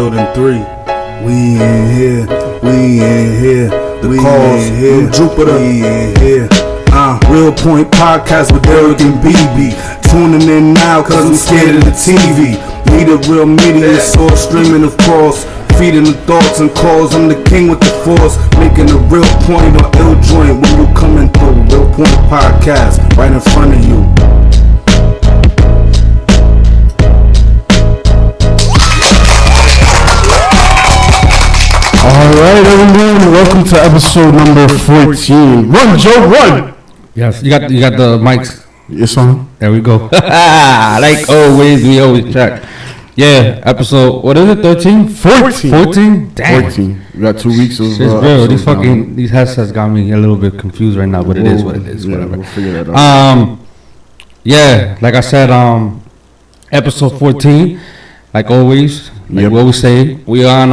building 3. We in here, we in here. The calls, here, Jupiter, we in here. Real Point Podcast with Eric and BB. Tuning in now cause I'm scared of the TV. Need a real media source, streaming of course. Feeding the thoughts and calls, I'm the king with the force. Making a real point or ill joint when you coming through. Real Point Podcast, right in front of you. Alright everyone, welcome to episode number 14. Run Joe, run! Yes, you got the mics. Yes, son. There we go. Like always, we always check. Yeah, episode, what is it, 13? 14? Damn. 14. We got 2 weeks of Shit's real. These headsets got me a little bit confused right now, but it is what it is, whatever. We'll figure that out. Yeah, like I said, episode 14, like always, we always say, we on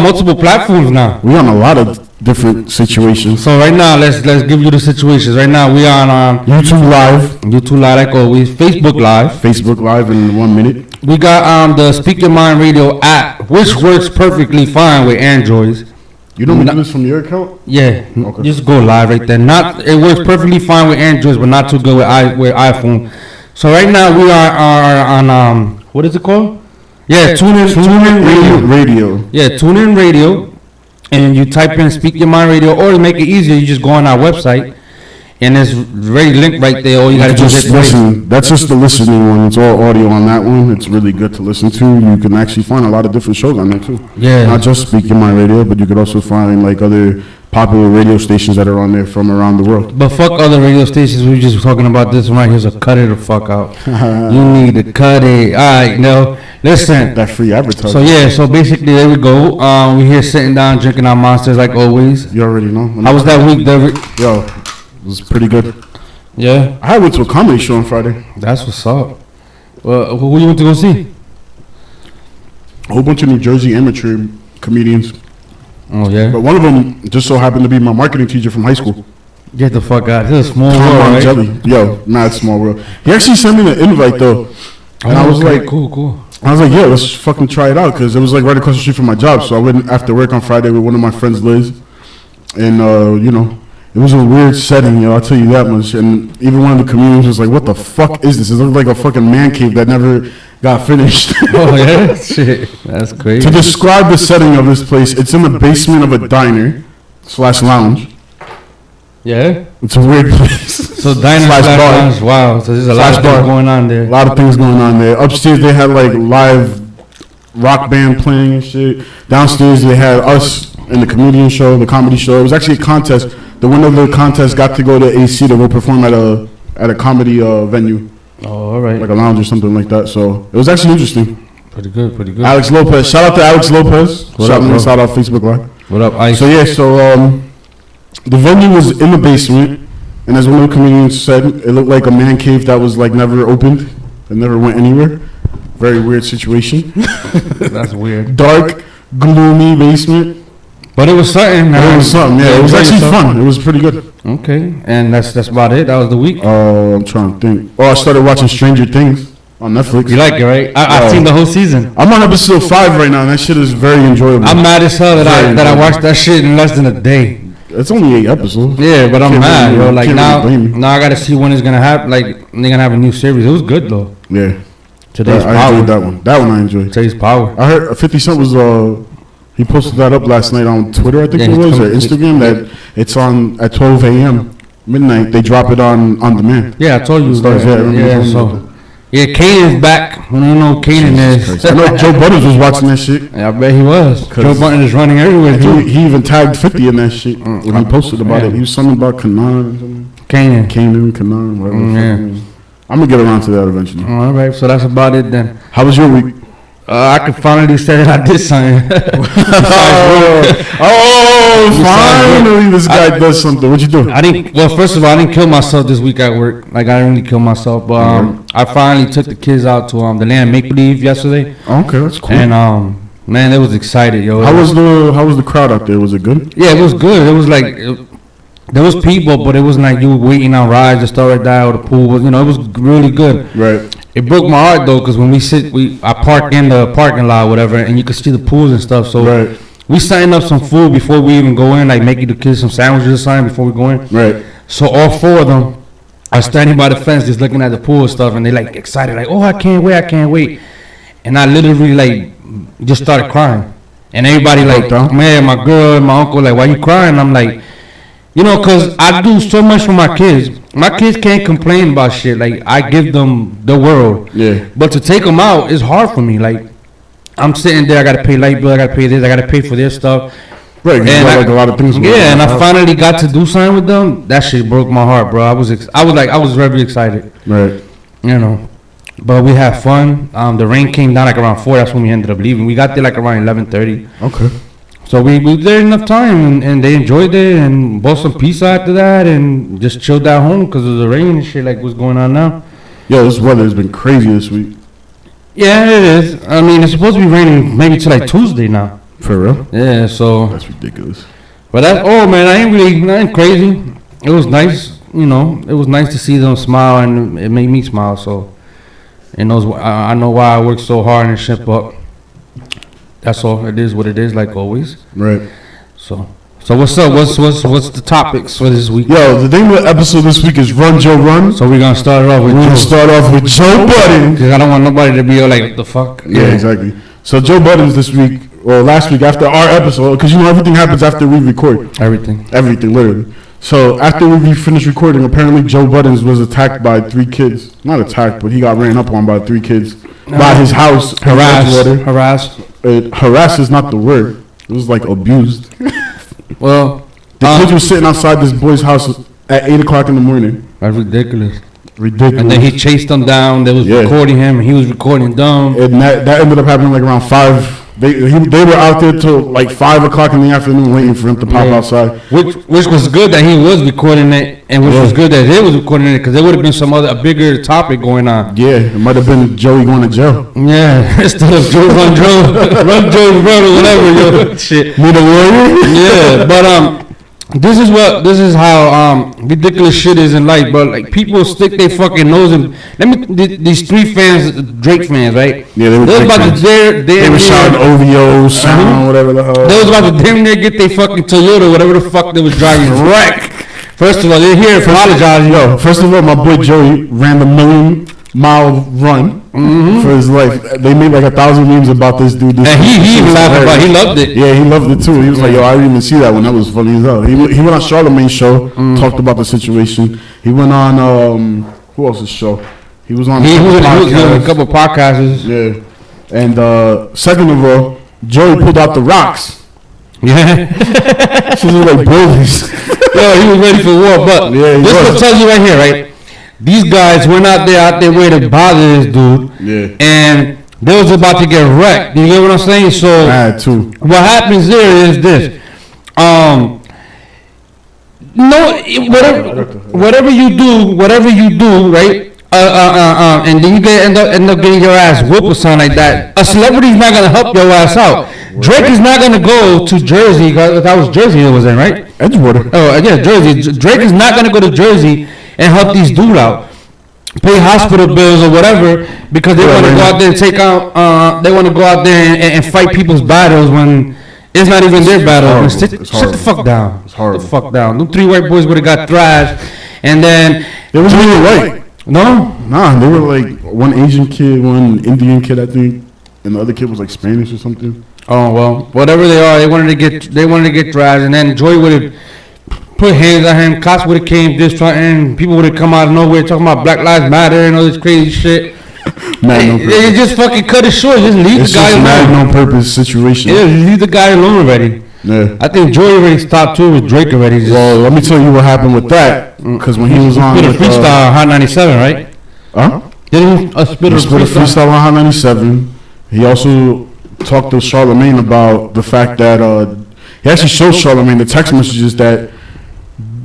multiple platforms now. We on a lot of different situations. So right now, let's give you the situations. Right now, we on YouTube Live, like always, Facebook Live in 1 minute. We got the Speak Your Mind Radio app, which works perfectly fine with Androids. You don't do this from your account? Yeah, okay. Just go live right there. It works perfectly fine with Androids, but not too good with iPhone. So right now we are on what is it called? Yeah, TuneIn Radio. Yeah, TuneIn Radio, and you type in Speak Your Mind Radio, or to make it easier, you just go on our website, and there's very link right there. All you gotta do is listen. That's just the listening one. It's all audio on that one. It's really good to listen to. You can actually find a lot of different shows on there too. Yeah. Not just Speak Your Mind Radio, but you could also find like other popular radio stations that are on there from around the world. But fuck other radio stations. We were just talking about this one right here. So cut it the fuck out. You need to cut it. All right, no. Listen. That free advertising. So yeah. So basically, there we go. We're here sitting down, drinking our monsters like always. You already know. How was that week, David? Yo, it was pretty good. Yeah. I went to a comedy show on Friday. That's what's up. Well, who you went to go see? A whole bunch of New Jersey amateur comedians. Oh yeah. But one of them just so happened to be my marketing teacher from high school. Get the fuck out. This is a small world, right? Jelly. Yo, mad small world. He actually sent me the invite though. And I was like, cool. I was like, yeah, let's fucking try it out. Because it was like right across the street from my job. So I went after work on Friday with one of my friends, Liz. And, it was a weird setting, I'll tell you that much. And even one of the comedians was like, what the fuck is this? It looked like a fucking man cave that never got finished. Oh, yeah? Shit. That's crazy. To describe the setting of this place, it's in the basement of a diner/lounge. Yeah? It's a weird place. So diner/lounge, wow. So there's a lot of things going on there. A lot of things going on there. Upstairs, they had like live rock band playing and shit. Downstairs, they had us in the comedy show. It was actually a contest. The winner of the contest got to go to AC to go perform at a comedy venue. Oh, all right. Like a lounge or something like that. So it was actually interesting. Pretty good. Alex Lopez. Shout out to Alex Lopez. Shout out Facebook Live. What up, Ice? So yeah, the venue was in the basement, and as one of the comedians said, it looked like a man cave that was like never opened. It never went anywhere. Very weird situation. That's weird. Dark, gloomy basement. But it was something. It was actually fun. It was pretty good. Okay, and that's about it. That was the week. I'm trying to think. I started watching Stranger Things on Netflix. You like it, right? I've seen the whole season. I'm on episode 5 right now, and that shit is very enjoyable. I'm mad as hell that I watched that shit in less than a day. It's only 8 episodes. Yeah, but I'm mad, bro. Like now I gotta see when it's gonna happen. Like they're gonna have a new series. It was good though. Yeah. Today's I Power. enjoyed that one. That one I enjoyed. Today's Power. I heard 50 Cent was he posted that up last night on Twitter, I think it was, or Instagram, that it's on at 12 a.m. midnight. They drop it on demand. Yeah, I told you. Yeah, Kanan's back. I don't know who Kanan is. I know Joe Butters was watching that shit. Yeah, I bet he was. Joe Budden is running everywhere. He even tagged 50 in that shit when he posted about it. He was something about Kanan. Kanan, whatever. Yeah. I'm going to get around to that eventually. All right, so that's about it then. How was your week? I can finally say that I did something. Finally this guy does something. What'd you do? First of all, I didn't kill myself this week at work. Like, I didn't really kill myself. But I finally took the kids out to the Land Make Believe yesterday. Okay, that's cool. And man, they was excited, yo. How was the crowd out there? Was it good? Yeah, it was good. It was like there was people, but it wasn't like you were waiting on rides or stuff like that, or the pool. It was really good. Right. it broke my heart though, because when I park in the parking lot, or whatever, and you could see the pools and stuff. So Right. we setting up some food before we even go in, like making the kids some sandwiches or something before we go in. Right. So all 4 of them are standing by the fence, just looking at the pool and stuff, and they like excited, like, oh, I can't wait. And I literally like just started crying, and everybody like, man, my girl and my uncle like, why you crying? I'm like, you know, cause I do so much for my kids. My kids can't complain about shit. Like I give them the world. Yeah. But to take them out is hard for me. Like I'm sitting there, I gotta pay light bill, I gotta pay this, I gotta pay for their stuff. Right. You got like a lot of things. Yeah, and I finally got to do something with them. That shit broke my heart, bro. I was very excited. Right. You know. But we had fun. The rain came down like around 4. That's when we ended up leaving. We got there like around 11:30. Okay. So we were there enough time, and they enjoyed it, and bought some pizza after that, and just chilled at home because of the rain and shit like what's going on now. Yo, this weather has been crazy this week. Yeah, it is. I mean, it's supposed to be raining maybe till like Tuesday now. For real? Yeah, so. That's ridiculous. But that's, oh man, I ain't crazy. It was nice, you know, it was nice to see them smile, and it made me smile, so. And I know why I work so hard and shit, but that's all. It is what it is, like always. Right. So what's up? What's the topics for this week? Yo, the name of the episode this week is Run Joe Run. So we're gonna start it off with We're gonna start off with Joe Budden. Because I don't want nobody to be all like, what the fuck? Yeah, exactly. So Joe Budden's this week, or last week after our episode, because you know everything happens after we record. Everything, literally. So after we finished recording, apparently Joe Budden was attacked by 3 kids. Not attacked, but he got ran up on by 3 kids by his house. Harassed. Harass is not the word. It was like abused. Well, the kids were sitting outside this boy's house at 8 o'clock in the morning. That's ridiculous. Ridiculous. And then he chased them down. They was recording him, and he was recording them. And that ended up happening like around 5. They were out there till like 5 o'clock in the afternoon waiting for him to pop outside. Which was good that he was recording it, and which was good that they was recording it, because there would have been a bigger topic going on. Yeah, it might have been Joey going to jail. Yeah, instead of Joe Run Joe's brother, whatever, yo, shit. Me the warrior. Yeah, but this is how ridiculous shit is in life, bro. Like people stick their fucking nose in. These 3 fans, Drake fans, right? Yeah, they were about to they were shouting OVO, sound, whatever the hell. They was about to damn near get their fucking Toyota, whatever the fuck they was driving, wreck. First of all, they're here to apologize. Yo, first of all, my boy Joey ran the 1,000,000-mile run for his life. They made like 1,000 memes about this dude. And he even laughed about it. He loved it. Yeah, he loved it too. He was like, yo, I didn't even see that one. That was funny as hell. He went on Charlamagne's show, talked about the situation. He went on, who else's show? He was on a couple podcasts. Yeah. And second of all, Joey pulled out the rocks. Yeah. She was like bullies. Yo, he was ready for war. But this will tell you right here, right? These guys went out there way to bother this dude. Yeah. And they was about to get wrecked. You get what I'm saying? So I had to. What happens there is this. Whatever you do, right? And then you end up getting your ass whooped or something like that. A celebrity's not gonna help your ass out. Drake is not gonna go to Jersey. That was Jersey it was in, right? Edgewater. Oh yeah, Jersey. Drake is not gonna go to Jersey and help these dudes out, pay hospital bills or whatever, because they want to go out there and take out. They want to go out there and fight people's battles when it's not even their battle. Sit the fuck down. It's horrible. Sit the fuck down. Them 3 white boys would have got thrashed, and then they was really white. No, nah, they were like one Asian kid, one Indian kid, I think, and the other kid was like Spanish or something. Oh well, whatever they are, they wanted to get thrashed, and then Joey would have put hands on him. Cops would have came this and people would have come out of nowhere talking about Black Lives Matter and all this crazy shit. They just fucking cut it short. Just leave the guy alone. It's just no purpose situation. Yeah, just leave the guy alone already. Yeah. I think Joey already stopped too with Drake already. Well, let me tell you what happened with that. Because when he was on spit a freestyle on Hot 97, right? Huh? Didn't he spit a freestyle on Hot 97? He also talked to Charlamagne about the fact that he actually showed Charlamagne the text messages that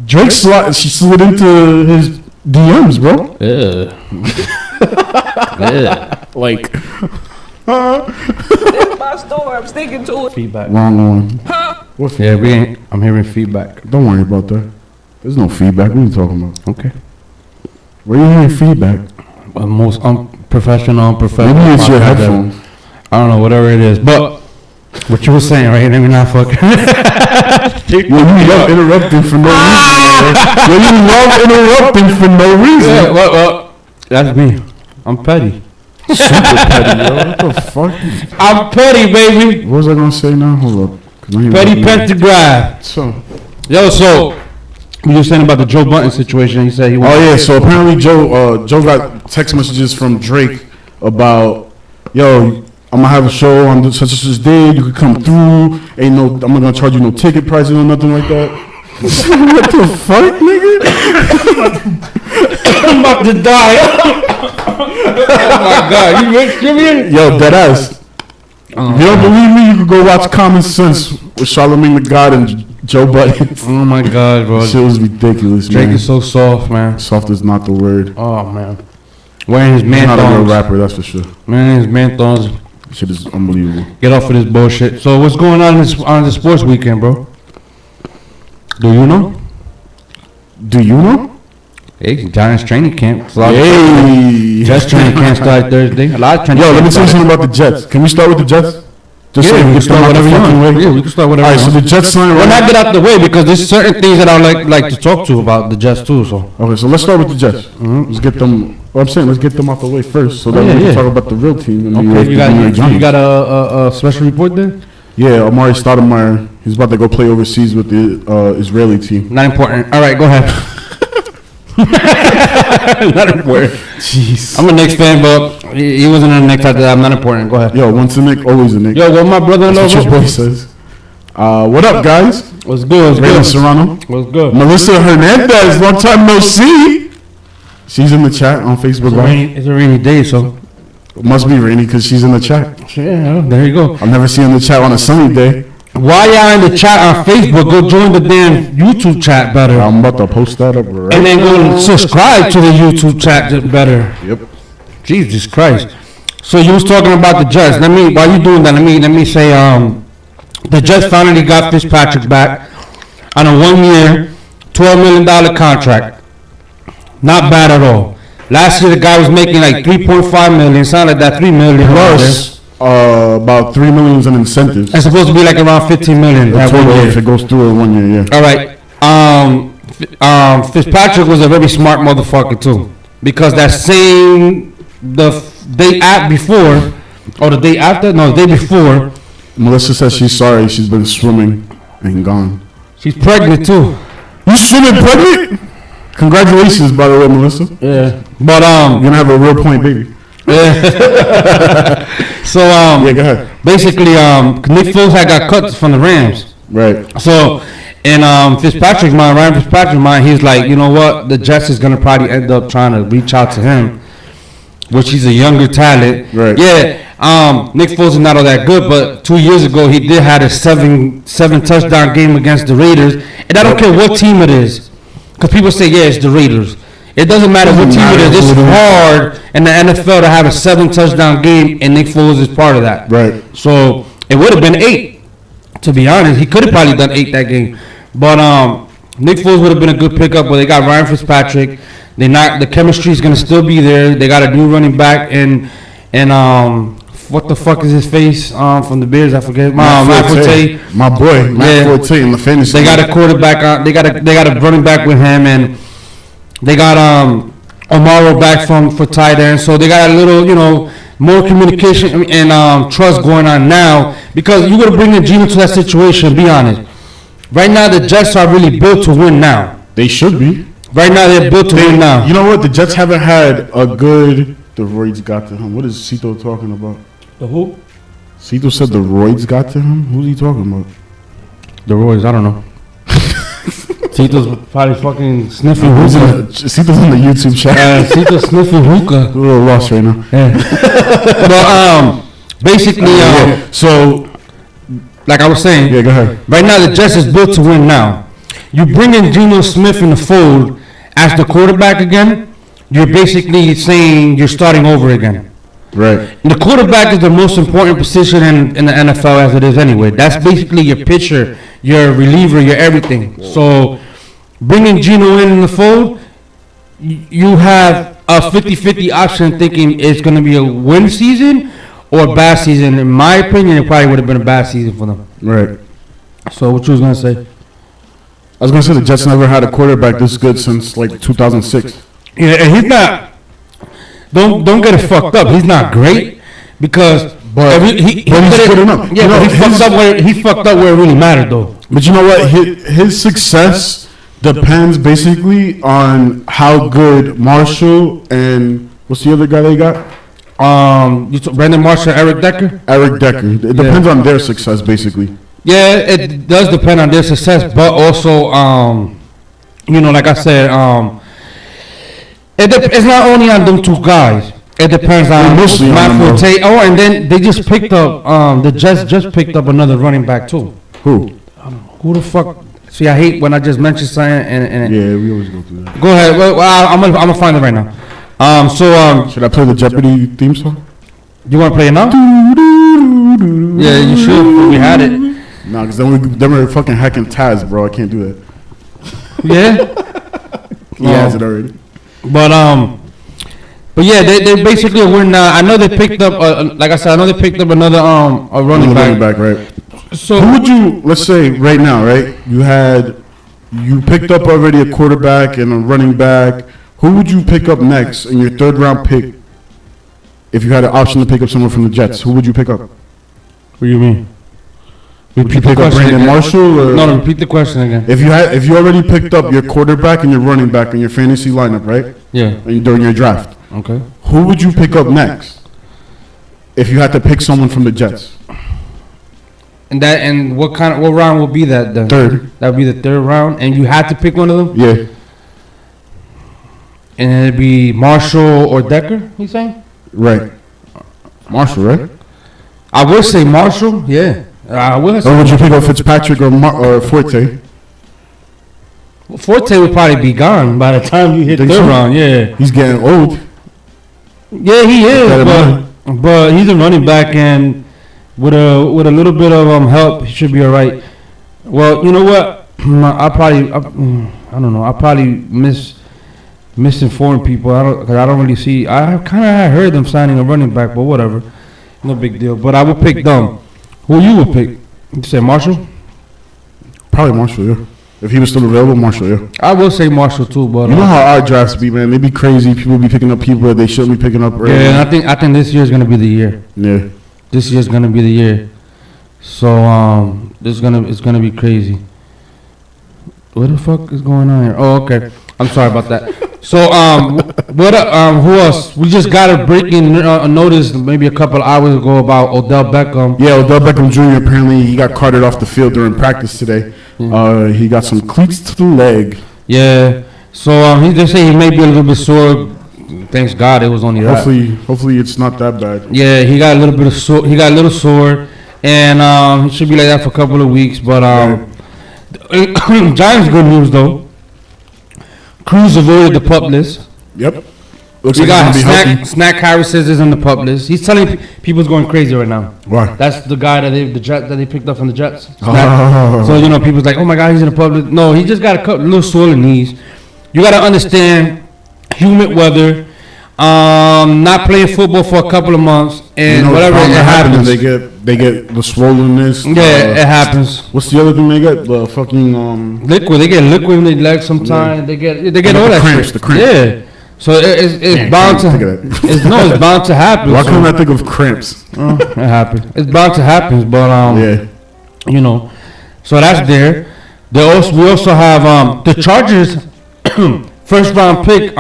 Drake slid into his DMs, bro. Yeah. Yeah. Like. That's my story. I'm sticking to it. Feedback. Wrong one. What feedback? Yeah, I'm hearing feedback. Don't worry about that. There's no feedback. What are you talking about? Okay. Where are you hearing feedback? most unprofessional. Maybe it's your podcast ever. headphones. I don't know, whatever it is. But what you were saying, right? Let me not fuck. You love interrupting for no reason. You love interrupting for no reason. Yeah, well, that's me. I'm petty. Super petty, yo. What the fuck? I'm petty, baby. What was I gonna say now? Hold up. 'Cause now you Petty got me. pentagram. So. Yo, so you were saying about the Joe Budden situation. He said he. Oh yeah, so apparently Joe got text messages from Drake about, yo, I'm gonna have a show on such and such day. You could come through. I'm not gonna charge you no ticket prices or nothing like that. What the fuck, nigga? I'm about to die. Oh my God, you rich, Jimmy? Yo, deadass. If you don't believe me, you can go watch Common Sense with Charlamagne the God and Joe Budden. Oh my God, bro. Shit was ridiculous, Drake man. is so soft, man. Soft is not the word. Oh man, wearing his He's man not a real thongs. rapper, that's for sure. Man, his man thongs. Shit is unbelievable. Get off of this bullshit. So what's going on this sports weekend, bro? Do you know? Do you know? Hey, Giants training camp. Hey. Jets training camp started Thursday. A lot of training Yo, let me camp tell you started. something about the Jets. Can we start with the Jets? Just Yeah, so we can start whatever you want. Yeah, we can start whatever. Alright, you so want. the Jets signed Well, not right. get out the way because there's certain things that I like to talk to about the Jets too. So Okay, so let's start with the Jets. Let's get them. What I'm saying, let's get them out the way first, so that yeah, we can yeah. talk about the real team. And okay, you got a special report there. Yeah, Amari Stoudemire. He's about to go play overseas with the Israeli team. Not important. All right, go ahead. Not important. Jeez. I'm a Knicks fan, but he wasn't in the Knicks after that. I'm not important. Go ahead. Yo, once a Nick, always a Nick. Yo, what my brother-in-law? That's what your boy says. What up, guys? What's good? Raymond What's good? Serrano. What's good? Melissa Hernandez, long time no see. She's in the chat on Facebook Live. It's a rainy day, so Must be rainy because she's in the chat. yeah, there you go. I've never seen her in the chat on a sunny day. While y'all in the chat on Facebook, go join the damn YouTube chat better. I'm about to post that up right. And then go and subscribe to the YouTube chat better. Yep. Jesus Christ. So you was talking about the Jets. While you doing that, let me say the Jets finally got Fitzpatrick back on a 1 year, $12 million contract. Not bad at all. Last year the guy was making like 3.5 million. Sounded like that 3 million. Plus, about $3 million in incentives. It's supposed to be like around 15 million. The That 1 total, if year. it goes through in 1 year, yeah. All right. Fitzpatrick was a very smart motherfucker too, because the day before, or the day after, no, the day before, Melissa says she's sorry. She's been swimming and gone. she's pregnant too. You swimming pregnant? Congratulations, by the way, Melissa. Yeah. But You're gonna have a real point, baby. so Yeah, go ahead. basically Nick Foles had got cut from the Rams. Right. So in Ryan Fitzpatrick's mind, he's like, you know what, the Jets is gonna probably end up trying to reach out to him, which he's a younger talent. Right. Yeah. Nick Foles is not all that good, but 2 years ago he did have a seven touchdown game against the Raiders, and I don't care what team it is, because people say yeah it's the Raiders. It doesn't matter what team it is. It's hard in the NFL to have a 7 touchdown game, and Nick Foles is part of that. Right. So it would have been 8. To be honest, he could have probably done 8 that game, but Nick Foles would have been a good pickup. But they got Ryan Fitzpatrick. The chemistry is gonna still be there. They got a new running back and what the fuck is his face from the Bears? I forget. Matt Forte. My boy, Matt Yeah. Forte in the fantasy. They got a quarterback. They got a running back with him, and they got Omaro back for tight end. So they got a little, more communication and trust going on now, because you got to bring in Gino to that situation. Be honest. Right now, the Jets are really built to win now. They should be. Right now, they're built to win now. You know what? The Jets haven't had a good. The roids got to him. What is Cito talking about? The who? Cito said the roids got to him. Who's he talking about? The Royals. I don't know. Tito's probably fucking sniffing hookah. Cito's in the YouTube chat. Tito's sniffing hookah. A little lost right now. But basically, So like I was saying, yeah, go ahead. right now the Jets is built to win now. You bring in Geno Smith in the fold as the quarterback again, you're basically saying you're starting over again. Right. The quarterback is the most important position in the NFL as it is anyway. That's basically your pitcher, your reliever, your everything. So bringing Geno in the fold, you have a 50-50 option thinking it's going to be a win season or a bad season. In my opinion, it probably would have been a bad season for them. Right. So what you was going to say? I was gonna say the Jets never had a quarterback this good since like 2006. Yeah, and he's not. Don't get it fucked up. He's not great because But he's good enough. Yeah, but he fucked up where it really mattered though. But you know what? His success depends basically on how good Marshall and what's the other guy they got? Brandon Marshall, Eric Decker. Eric Decker. It depends on their success basically. Yeah, it does depend on their success, but also, like I said, it's not only on them two guys. It depends on Matt Forte. Oh, and then they just picked up. The Jets just picked up another running back too. Who? Who the fuck? See, I hate when I just mention something and yeah, we always go through that. Go ahead. Well, I'm gonna find it right now. Should I play the Jeopardy theme song? You want to play it now? Yeah, you should. We had it. Nah, because then we're fucking hacking Taz, bro. I can't do that. Yeah. He has it already. But yeah, they basically were not. I know they picked up. Like I said, I know they picked up another a running back. Right. So who would you? Let's say right now, right? You picked up already a quarterback and a running back. Who would you pick up next in your third round pick? If you had an option to pick up someone from the Jets, who would you pick up? What do you mean? Would you pick up Brandon Marshall? Or no, repeat the question again. If you already picked up your quarterback and your running back in your fantasy lineup, right? Yeah. And during your draft. Okay. Who would you pick up next? If you had to pick someone from the Jets. And what round would be that then? Third. That would be the third round, and you had to pick one of them. Yeah. And it'd be Marshall or Decker. You saying? Right. Marshall, right? I would say Marshall. Yeah. I would. Or would you pick up Fitzpatrick or Forte? Well, Forte would probably be gone by the time you hit third round. Yeah. He's getting old. Yeah, he is. But he's a running back, and with a little bit of help, he should be all right. Well, you know what? I don't know. I probably misinformed people. Because I don't really see. I kind of heard them signing a running back, but whatever. No big deal. But I would pick them. Who you would pick? You say Marshall? Probably Marshall, yeah. If he was still available, Marshall, yeah. I will say Marshall too, but you know how our drafts be, man. They be crazy. People be picking up people that they shouldn't be picking up early. Yeah, and I think this year is gonna be the year. Yeah. This year's gonna be the year. So it's gonna be crazy. What the fuck is going on here? Oh, okay. I'm sorry about that. So who else? We just got a breaking notice maybe a couple hours ago about Odell Beckham. Yeah, Odell Beckham Jr. apparently he got carted off the field during practice today. He got some cleats to the leg. Yeah. So they say he may be a little bit sore. Thanks God it was only that. Hopefully it's not that bad. Yeah, he got a little bit of sore. He got a little sore, and he should be like that for a couple of weeks. But Giants good news though. Cruz avoided the pup list. Yep. Looks like got Snack Harris is in the pup list. He's telling people's going crazy right now. Why? That's the guy that they picked up from the Jets. So people's like, oh my God, he's in the pup list. No, he just got a little swollen knees. You got to understand humid weather. Not playing football for a couple of months, and whatever it happens. They get the swollenness. Yeah, it happens. What's the other thing they get? The fucking liquid. They get liquid in their legs sometimes. Yeah. They get all that cramps, shit. The cramps. Yeah. So it's bound to. It's bound to happen. Why can't I think of cramps? It happens. It's bound to happen, but yeah. So that's there. We also have the Chargers first round pick.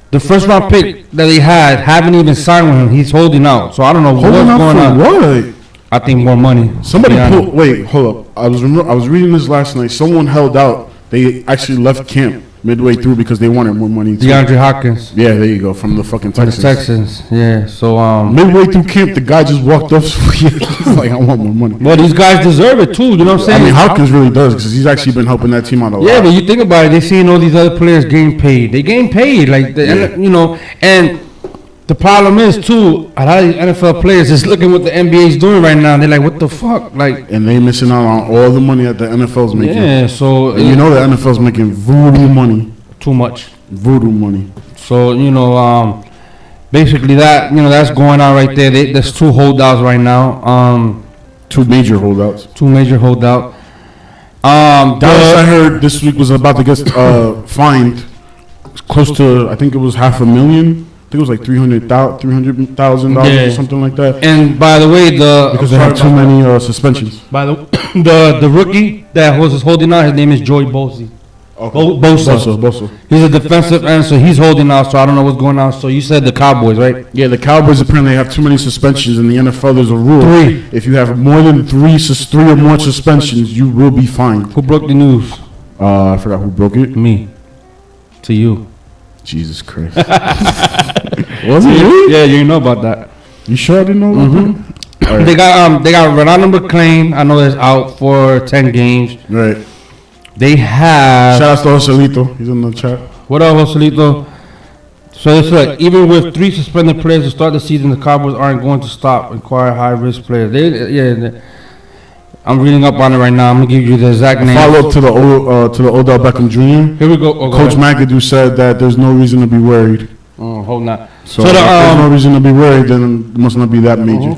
The first round pick that they haven't even signed with him. He's holding out. So I don't know what's going on. What? I think more money. Wait, hold up. I was reading this last night. Someone held out. They actually left camp midway through because they wanted more money. DeAndre Hopkins. Yeah, there you go. From the fucking Texans. Yeah. So midway through camp, the guy just walked up. He's like, I want more money. Well, these guys deserve it too. You know what I'm saying? I mean, Hopkins really does because he's actually been helping that team out a lot. Yeah, but you think about it, they seeing all these other players getting paid. They getting paid, and the problem is too, a lot of these NFL players is looking what the NBA is doing right now. They're like, what the fuck, like, and they missing out on all the money that the NFL's making. Yeah, so and the NFL's making voodoo money. Too much. Voodoo money. So basically that that's going on right there. There's two holdouts right now. Two major holdouts. Dallas, I heard this week was about to get fined close to, I think it was $500,000. I think it was like $300,000 or something like that. And by the way, because they have too many suspensions. By the rookie that was holding out, his name is Joey Bosa. Okay. Bosa. He's a defensive end, so he's holding out. So I don't know what's going on. So you said the Cowboys, right? Yeah, the Cowboys apparently have too many suspensions in the NFL. There's a rule: 3. If you have more than three or more suspensions, you will be fined. Who broke the news? I forgot who broke it. Me. To you. Jesus Christ. Was it you? Yeah, you know about that. You sure I didn't know about that? Right. They got Ronaldo McClain. I know that's out for 10 games. Right. They have. Shout out to Joselito. He's in the chat. What up, Joselito? So it's like even with 3 suspended players to start the season, the Cowboys aren't going to stop and acquire high-risk players. I'm reading up on it right now. I'm gonna give you the exact name. Follow up to the Odell Beckham Jr. Here we go. Coach McAdoo said that there's no reason to be worried. Hold on. So if there's no reason to be worried, then it must not be that major.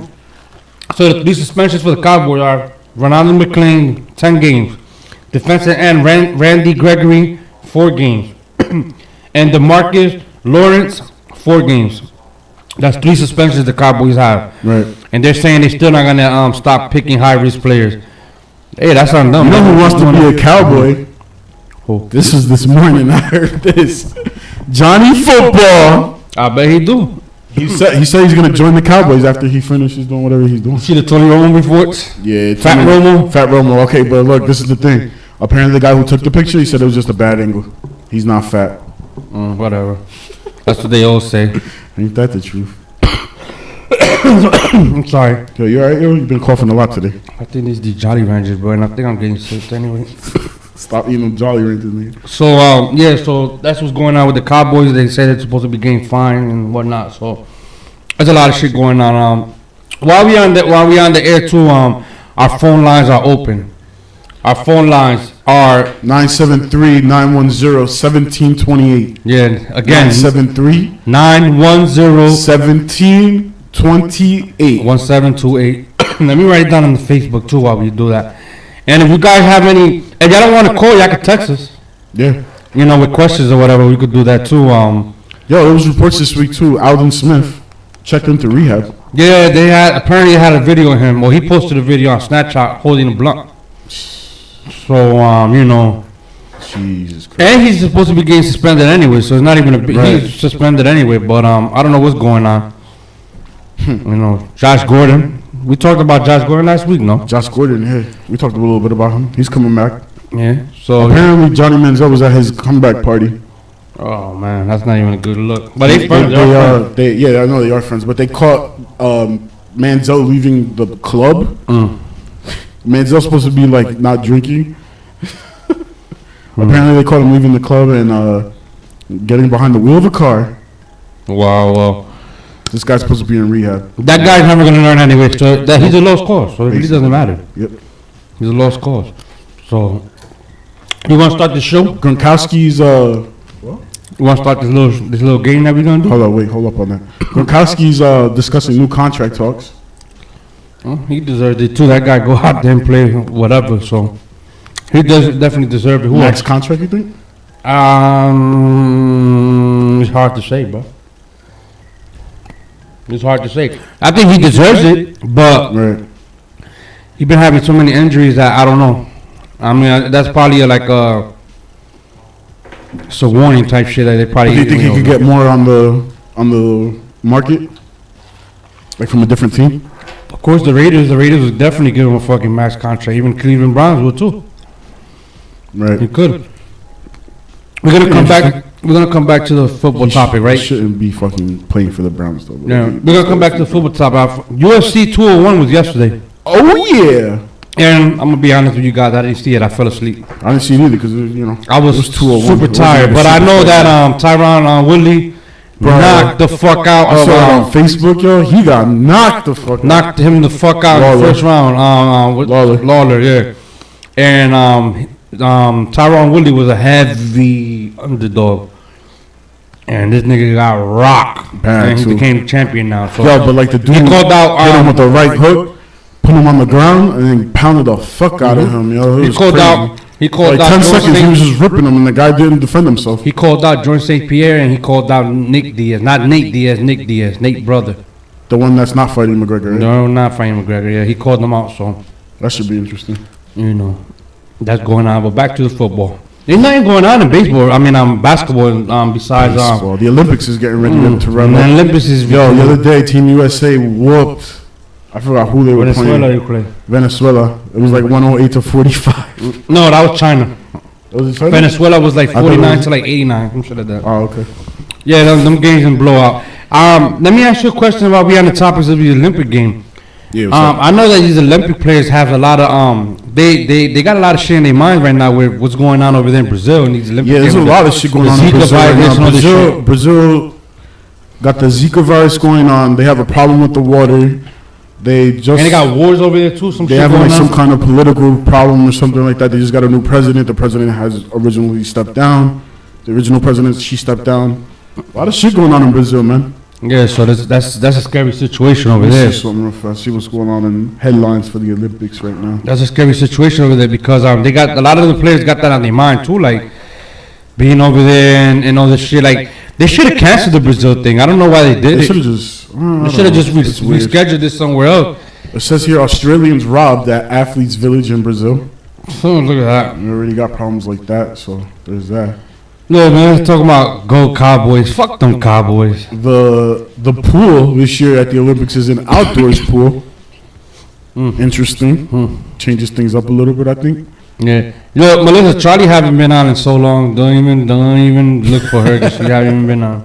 So the 3 suspensions for the Cowboys are Ronaldo McClain, 10 games. Defensive end Randy Gregory, 4 games. And DeMarcus Lawrence, 4 games. That's 3 suspensions the Cowboys have. Right. And they're saying they're still not gonna stop picking high risk players. Hey, that's on them. You know who wants to be a Cowboy? Who? This morning I heard this. Johnny Football. I bet he do. He said he's gonna join the Cowboys after he finishes doing whatever he's doing. See the Tony Romo reports? Yeah, Fat Romo. Okay, but look, this is the thing. Apparently, the guy who took the picture, he said it was just a bad angle. He's not fat. Whatever. That's what they all say. Ain't that the truth? I'm sorry. Yo, you alright? Yo, you've been coughing a lot today. I think these the Jolly Ranchers, bro, and I think I'm getting sick anyway. Stop eating them Jolly Ranchers, man. So so that's what's going on with the Cowboys. They say they're supposed to be getting fined and whatnot. So there's a lot of shit going on. While we on the air too, our phone lines are open. Our phone lines are 973-910-1728. Yeah, again 973-910-1728. 1728. Let me write it down on the Facebook too while we do that. And if you guys have any, if y'all don't want to call, y'all can text us. Yeah. With questions or whatever, we could do that too. Yo, there was reports this week too. Alden Smith checked into rehab. Yeah, they apparently had a video of him. Well, he posted a video on Snapchat holding a blunt. So, Jesus Christ. And he's supposed to be getting suspended anyway, so it's not even he's suspended anyway, but I don't know what's going on. Josh Gordon. We talked about Josh Gordon last week, no? Josh Gordon, yeah. We talked a little bit about him. He's coming back. Yeah. So apparently Johnny Manziel was at his comeback party. Oh man, that's not even a good look. But they friends. I know they are friends, but they caught Manziel leaving the club. Manziel's supposed to be like not drinking. Apparently they caught him leaving the club and getting behind the wheel of a car. Wow. This guy's supposed to be in rehab. That guy's never gonna learn anyway. So he's a lost cause. So it really doesn't matter. Yep. He's a lost cause. So you want to start the show? Gronkowski's You want to start this little game that we're gonna do? Hold up on that. Gronkowski's discussing new contract talks. He deserves it too. That guy go out there and play whatever. So he does definitely deserve it. Who Next contract, you think? It's hard to say, bro. It's hard to say. I think he deserves it, but he's been having so many injuries that I don't know. I mean, that's probably it's a warning type shit that they probably. Do you think he could get more on the market, like from a different team? Of course, the Raiders would definitely give him a fucking max contract. Even Cleveland Browns would too. Right. He could. We're gonna come back to the football topic, right? Shouldn't be fucking playing for the Browns though. Yeah, we're gonna come back to the football topic. UFC 201 was yesterday. Oh yeah. And I'm gonna be honest with you guys, I didn't see it. I fell asleep. I didn't see it either because I was super tired. But I know that Tyron Woodley knocked the fuck out. I saw it on Facebook, yo. He got knocked the fuck. Knocked him the fuck out in the first round. With Lawler, yeah. And Tyron Woodley was a heavy underdog. and this nigga got rocked, Bad, and he too. became champion now. So Yo, but like the dude he called out. hit him with the right hook, put him on the ground, and then pounded the fuck out of him. Yo, it He was called crazy. out. He called Like out. 10 George seconds, he St. was just ripping him, and the guy didn't defend himself. He called out George St. Pierre, and he called out Nick Diaz. Not Nate Diaz, Nick Diaz, Nate brother. The one that's not fighting McGregor. Right? No, not fighting McGregor. Yeah, he called them out. So That should be interesting. you know, that's going on. But back to the football. There's nothing going on in baseball. I mean, basketball. Besides, Well, the Olympics is getting ready to run and the up. Olympics is Yo, the other day, Team USA whooped. I forgot who they were Venezuela. playing. You play? Venezuela. It was like 108 to 45. No, that was China. Was it China? Venezuela was like I thought it 49 was- to like 89. Some shit like that. Oh, okay. Yeah, them games and blowout. Let me ask you a question about we on the topics of the Olympic game. Yeah, what's up? I know that these Olympic players have a lot of they got a lot of shit in their mind right now with what's going on over there in Brazil and these Olympic Yeah, there's a games. lot of shit going The on in Zika Brazil right virus and now. all this shit. Brazil got the Zika virus going on. They have a problem with the water. They just And they got wars over there too. Some they shit have going like on. some kind of political problem or something like that. They just got a new president. The president has originally stepped down. The original president, she stepped down. A lot of shit going on in Brazil, man. Yeah, so that's a scary situation over Let's there. see something real fast. See what's going on in headlines for the Olympics right now. That's a scary situation over there because they got a lot of the players got that on their mind too, like being over there and all this shit. Like they should have canceled the Brazil thing. I don't know why they did They it. should have just. They should have just rescheduled this somewhere else. It says here Australians robbed at athletes' village in Brazil. Oh, look at that. We already got problems like that, so there's that. No, man, let's talk about go Cowboys. Fuck them Cowboys. The pool this year at the Olympics is an outdoors pool. Interesting. Changes things up a little bit, I think. Yeah. Yo, Melissa, Charlie haven't been on in so long. Don't even look for her 'cause she haven't even been on.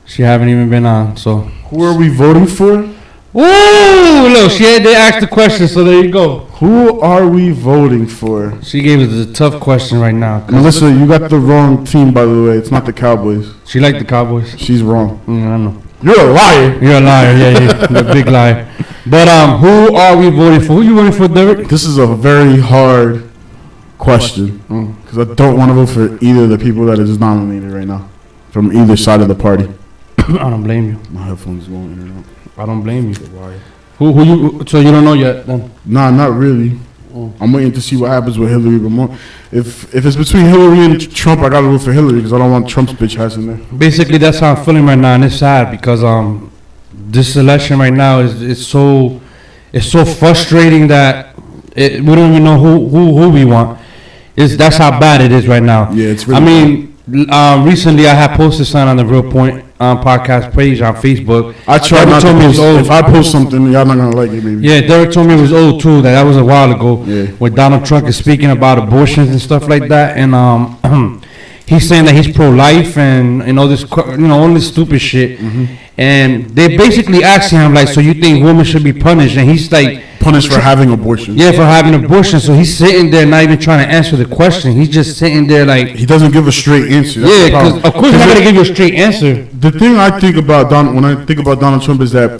She haven't even been on. So. Who are we voting for? Ooh, look, they asked the question, so there you go. Who are we voting for? She gave us a tough question right now. 'cause Melissa, you got the wrong team, by the way. It's not the Cowboys. She liked the Cowboys. She's wrong. I know. You're a liar. You're a liar, yeah, you're a big liar. But who are we voting for? Who you voting for, Derek? This is a very hard question because I don't want to vote for either of the people that is nominated right now from either side of the party. I don't blame you. My headphones going in and out. I don't blame you. Who you? So you don't know yet? Then Nah, not really. I'm waiting to see what happens with Hillary. But more, if it's between Hillary and Trump, I gotta vote for Hillary because I don't want Trump's bitch ass in there. basically that's how I'm feeling right now, and it's sad because this election right now is so frustrating that we don't even know who we want. That's how bad it is right now. Yeah, it's really I mean, recently I had posted something on the Real Point podcast page on Facebook. I try Derek not to told me it was post. old. If I post something, y'all not gonna like it, maybe. Yeah, Derek told me it was old too. That was a while ago. Yeah. Where Donald Trump is speaking about abortions and stuff like that, and he's saying that he's pro-life and all this, all this stupid shit. And they basically asking him like, so you think women should be punished? And he's like, Punished for having abortion. yeah, for having abortion. So he's sitting there not even trying to answer the question. He's just sitting there like, He doesn't give a straight answer. That's yeah, the because problem. of course he's not gonna give you a straight answer. The thing I think about when I think about Donald Trump is that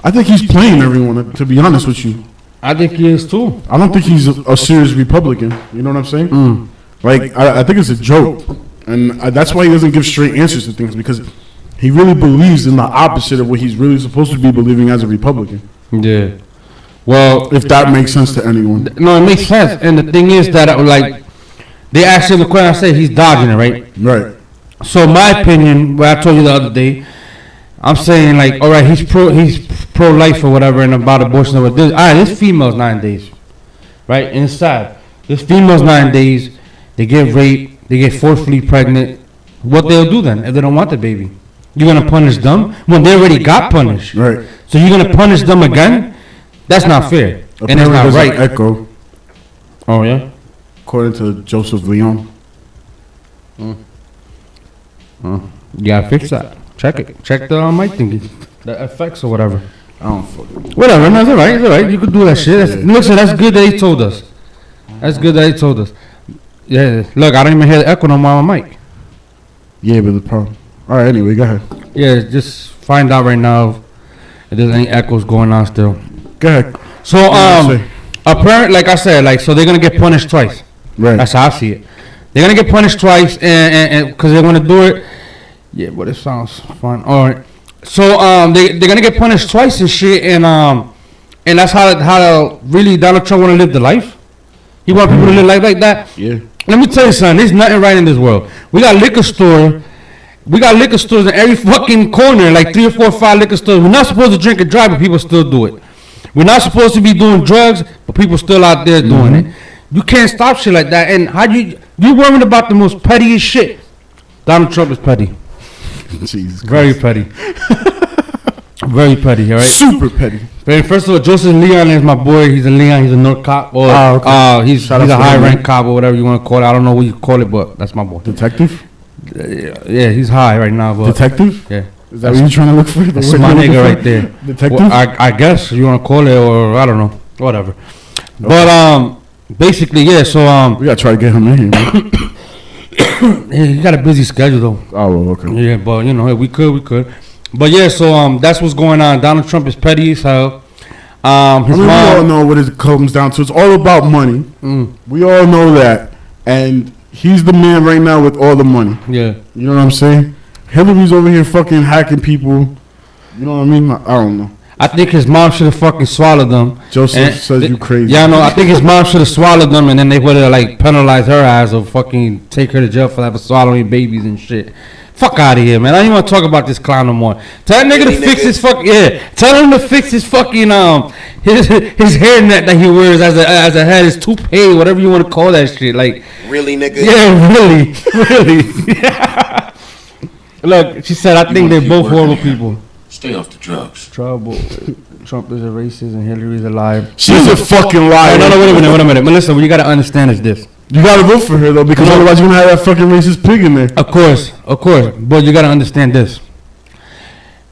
I think he's playing everyone. To be honest with you, I think he is too. I don't think he's a serious Republican. You know what I'm saying? Like I think it's a joke, and that's why he doesn't give straight answers to things because he really believes in the opposite of what he's really supposed to be believing as a Republican. Yeah. Well, If that makes sense to anyone. no, it makes sense. And the thing is that like they asked him the question. I said he's dodging it, right? Right. So my opinion, what I told you the other day, I'm saying like, all right, he's pro-life or whatever, and about abortion or this. All right, this female's 9 days, right? And it's sad. This female's 9 days. They get raped. They get forcefully pregnant. What they'll do then if they don't want the baby? You're gonna punish them when they already got punished. Right. So you're gonna punish them again? That's not fair, and it's Apparently not there's an right. echo, Oh yeah. according to Joseph Leon. You gotta fix that. Check it. Check the mic thingy, the effects or whatever. I don't fucking. Whatever. No, it's all right. It's all right. You could do that shit. Listen, that's good that he told us. That's good that he told us. Yeah. Look, I don't even hear the echo no more on my mic. Yeah, but the problem. All right. Anyway, go ahead. Yeah. Just find out right now if there's any echoes going on still. Go ahead. So apparently, like I said, like so they're gonna get punished twice. Right. That's how I see it. They're gonna get punished twice, and because they want to do it. Yeah, but it sounds fun. All right. So they're gonna get punished twice and shit, and that's how really Donald Trump want to live the life. He want people to live life like that. Yeah. Let me tell you something. There's nothing right in this world. We got liquor stores in every fucking corner, like 3 or 4 or 5 liquor stores. We're not supposed to drink and drive, but people still do it. We're not supposed to be doing drugs, but people still out there doing it. You can't stop shit like that. And how you worrying about the most pettiest shit? Donald Trump is petty. Jesus Christ. Very petty. Very petty, all right? Super petty. First of all, Joseph Leon is my boy. He's a Leon. He's a North cop. Or, he's a high-rank cop or whatever you want to call it. I don't know what you call it, but that's my boy. Detective? Yeah, he's high right now. But Detective? Yeah. Is that what you're trying to look for? That's my nigga right there. Detective? Well, I guess you want to call it, or I don't know. Whatever. Okay. But basically, yeah, so we gotta try to get him in here, man. Yeah, he got a busy schedule though. Oh, well, okay. Yeah, but you know, we could. But yeah, so that's what's going on. Donald Trump is petty as hell. We all know what it comes down to. It's all about money. We all know that, and he's the man right now with all the money. Yeah, you know what I'm saying. Hillary's over here fucking hacking people. You know what I mean? I don't know. I think his mom should have fucking swallowed them. Joseph says you crazy. Yeah, I know. I think his mom should have swallowed them, and then they would have like penalized her ass or fucking take her to jail for having swallowing babies and shit. Fuck out of here, man. I don't even want to talk about this clown no more. Tell that nigga to fix his fucking Tell him to fix his fucking his hairnet that he wears as a head, his toupee, whatever you want to call that shit. Like really, nigga. Yeah, really. Look, she said I think they're both horrible people. Stay off the drugs. Trouble. Trump is a racist and Hillary's a liar. She's a fucking liar. No, wait a minute. Melissa, what you gotta understand is this. You gotta vote for her though, because otherwise you're gonna have that fucking racist pig in there. Of course. But you gotta understand this.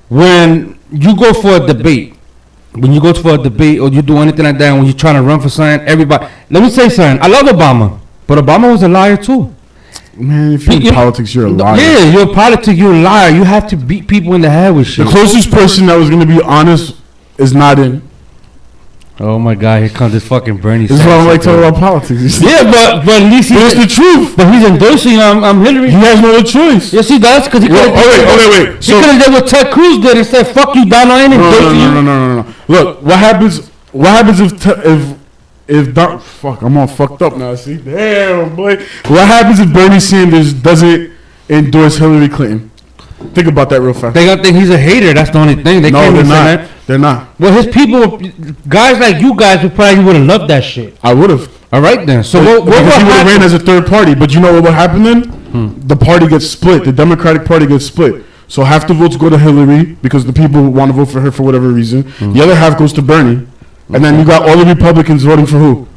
When you go for a debate, or you do anything like that, when you're trying to run for something, everybody. Let me say something. I love Obama, but Obama was a liar too. Man, if you're in politics, you're a liar. Yeah, you're in politics, you're a liar. You have to beat people in the head with shit. The closest person that was gonna be honest is not in. Oh my God! Here comes this fucking Bernie. This is why I like talking about politics. Yeah, but at least it's the truth. But he's endorsing Hillary. He has no other choice. Yes, he does, because he could have. Wait. He could have done what Ted Cruz did and said, "Fuck you, Donald." I ain't endorsing you. No. Look, what happens if fuck? I'm all fucked up now. See, damn boy. What happens if Bernie Sanders doesn't endorse Hillary Clinton? Think about that real fast. They gonna think he's a hater. That's the only thing. They're not. They're not. Well, his people, guys like you guys, probably would have loved that shit. I would have. All right then. So what he would have ran as a third party? But you know what would happen then? The party gets split. The Democratic Party gets split. So half the votes go to Hillary because the people want to vote for her for whatever reason. The other half goes to Bernie, and then you got all the Republicans voting for who?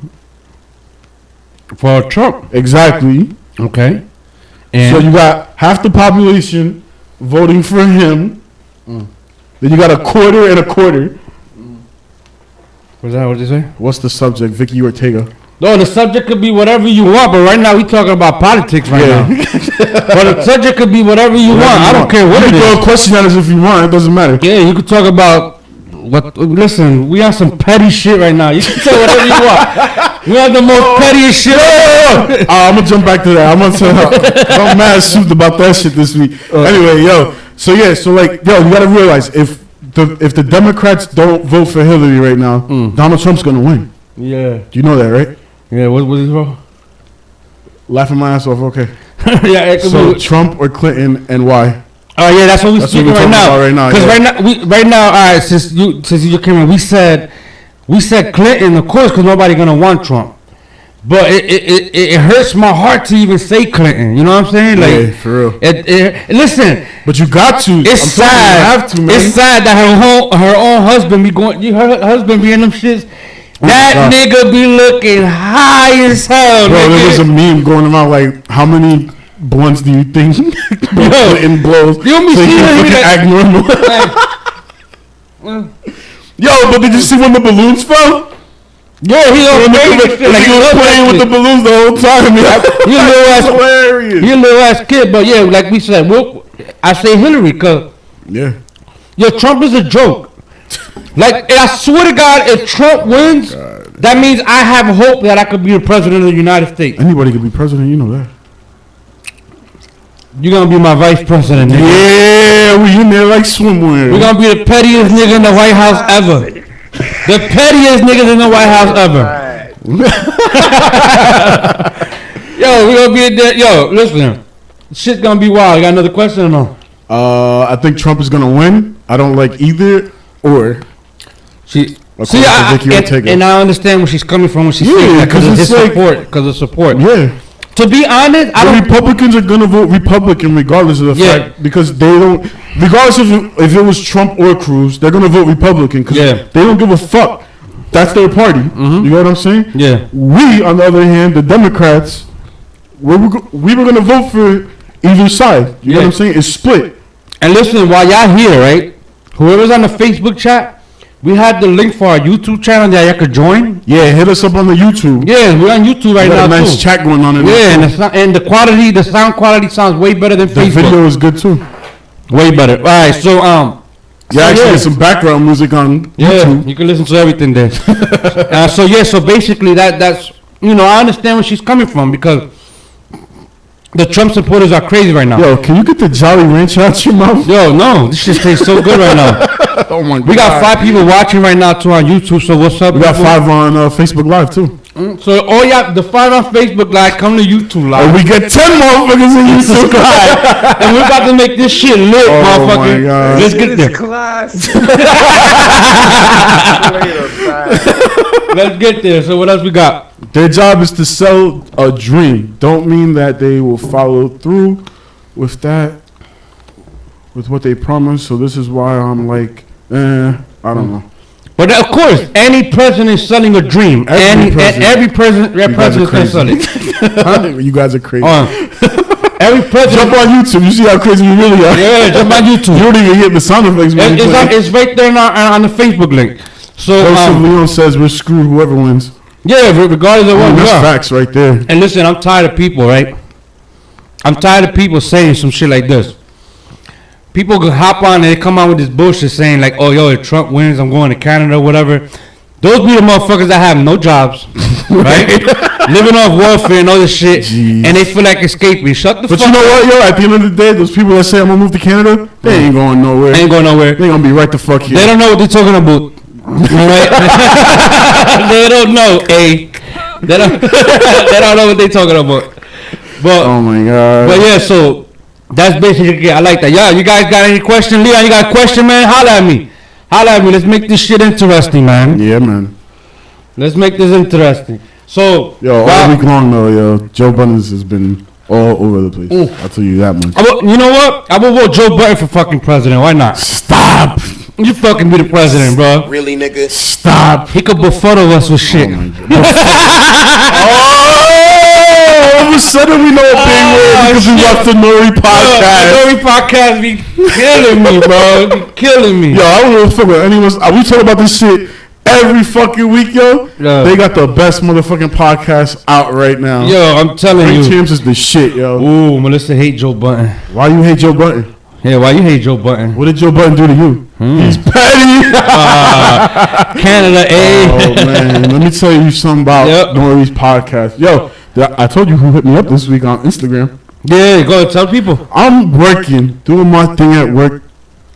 For Trump. Exactly. Okay. And so you got half the population voting for him. Then you got a quarter and a quarter. What's that? What did you say? What's the subject? Vicky Ortega. No, the subject could be whatever you want, but right now we talking about politics now. But the subject could be whatever you want. I don't care what it is. You can throw a question at us if you want. It doesn't matter. Yeah, you could talk about what. Listen, we on some petty shit right now. You can say whatever you want. We have the most pettiest shit. I'm gonna jump back to that. I'm mad souped about that shit this week. Anyway, so you gotta realize if the Democrats don't vote for Hillary right now, Donald Trump's gonna win. Yeah. Do you know that, right? Yeah. What was he for? Laughing my ass off. Okay. Yeah. So Trump or Clinton, and why? Oh yeah, that's what we're speaking right now. Because right now, all right. Since you came in, we said Clinton, of course, because nobody gonna want Trump. But it hurts my heart to even say Clinton. You know what I'm saying? Like, yeah, for real. Listen, but you got to. It's sad. You have to, man. It's sad that her own husband be going. Her husband be in them shits. That nigga be looking high as hell. Bro, there was a meme going around like, how many blunts do you think Clinton blows? You don't be seeing him act normal. Yo, but did you see when the balloons fell? Yeah, he was playing with the balloons the whole time. He a little ass hilarious. He a little ass kid, but yeah, like we said, I say Hillary because Trump is a joke. Like, I swear to God, if Trump wins, that means I have hope that I could be the president of the United States. Anybody could be president, you know that. You're gonna be my vice president, nigga. Yeah, we in there like swimwear. We're gonna be the pettiest nigga in the White House ever. The pettiest niggas in the White House ever. Yo, we gonna be in there. Yo, listen. Shit's gonna be wild. You got another question or no? I think Trump is gonna win. I don't like either or. And I understand where she's coming from when she's saying that because of his support. Because of support. Yeah. To be honest, Republicans are gonna vote Republican regardless of the fact because they don't. Regardless if it was Trump or Cruz, they're gonna vote Republican because they don't give a fuck. That's their party. Mm-hmm. You know what I'm saying? Yeah. We, on the other hand, the Democrats, we were gonna vote for either side. You know what I'm saying? It's split. And listen, while y'all here, right? Whoever's on the Facebook chat. We had the link for our YouTube channel that y'all could join. Yeah, hit us up on the YouTube. Yeah, we're on YouTube right now. Got a nice chat going on in there. Yeah, and the quality, the sound quality sounds way better than Facebook. The video is good too. Way better. All right, so get some background music on YouTube. You can listen to everything there. So basically that's I understand where she's coming from because the Trump supporters are crazy right now. Yo, can you get the Jolly Rancher out your mouth? Yo, no, this shit tastes so good right now. Oh my God. We got 5 people watching right now too on YouTube. So what's up? We got 5 on Facebook Live too. So the 5 on Facebook Live come to YouTube Live. And we get 10 motherfuckers on YouTube Live. And we're about to make this shit lit, motherfucker. My God. Let's get there. Let's get there. So what else we got? Their job is to sell a dream. Don't mean that they will follow through with that, with what they promise. So this is why I'm like, I don't know. But of course, any president is selling a dream. Every president can sell it. You guys are crazy. Every president. Jump on YouTube. You see how crazy we really are. Yeah, jump on YouTube. You don't even get the sound effects. It's right there on the Facebook link. So Leon says we're screwed whoever wins. Yeah, regardless of what we are. Facts right there. And listen, I'm tired of people, right? I'm tired of people saying some shit like this. People could hop on and they come out with this bullshit saying like, oh, yo, if Trump wins, I'm going to Canada or whatever. Those be the motherfuckers that have no jobs, right? Living off welfare and all this shit. Jeez. And they feel like escaping. Shut the fuck up. But you know what, yo? At the end of the day, those people that say I'm going to move to Canada, they ain't going nowhere. They ain't going nowhere. They going to be right the fuck here. They don't know what they're talking about. Right? They don't know, They don't know what they talking about. But oh my God. But yeah, so that's basically I like that. Yeah, you guys got any question? Leon, you got a question, man? Holla at me. Let's make this shit interesting, man. Yeah, man. Let's make this interesting. So all week long though, yo, Joe Budden has been all over the place. I'll tell you that much. You know what? I will vote Joe Budden for fucking president. Why not? Stop. You fucking be the president, bro. Really, nigga? Stop. He could befuddle us with shit. All of a sudden we know a big word because we watched the Nori podcast. The Nori podcast be killing me, bro. Be killing me. Yo, I don't know if anyone's. We talk about this shit every fucking week, yo. They got the best motherfucking podcast out right now. Yo, I'm telling you. Champs is the shit, yo. Ooh, Melissa hate Joe Budden. Why you hate Joe Budden? Yeah, why you hate Joe Budden? What did Joe Budden do to you? He's petty. Canada, Oh, man. Let me tell you something about Nori's podcast. Yo, I told you who hit me up this week on Instagram. Yeah, go tell people. I'm working, doing my thing at work.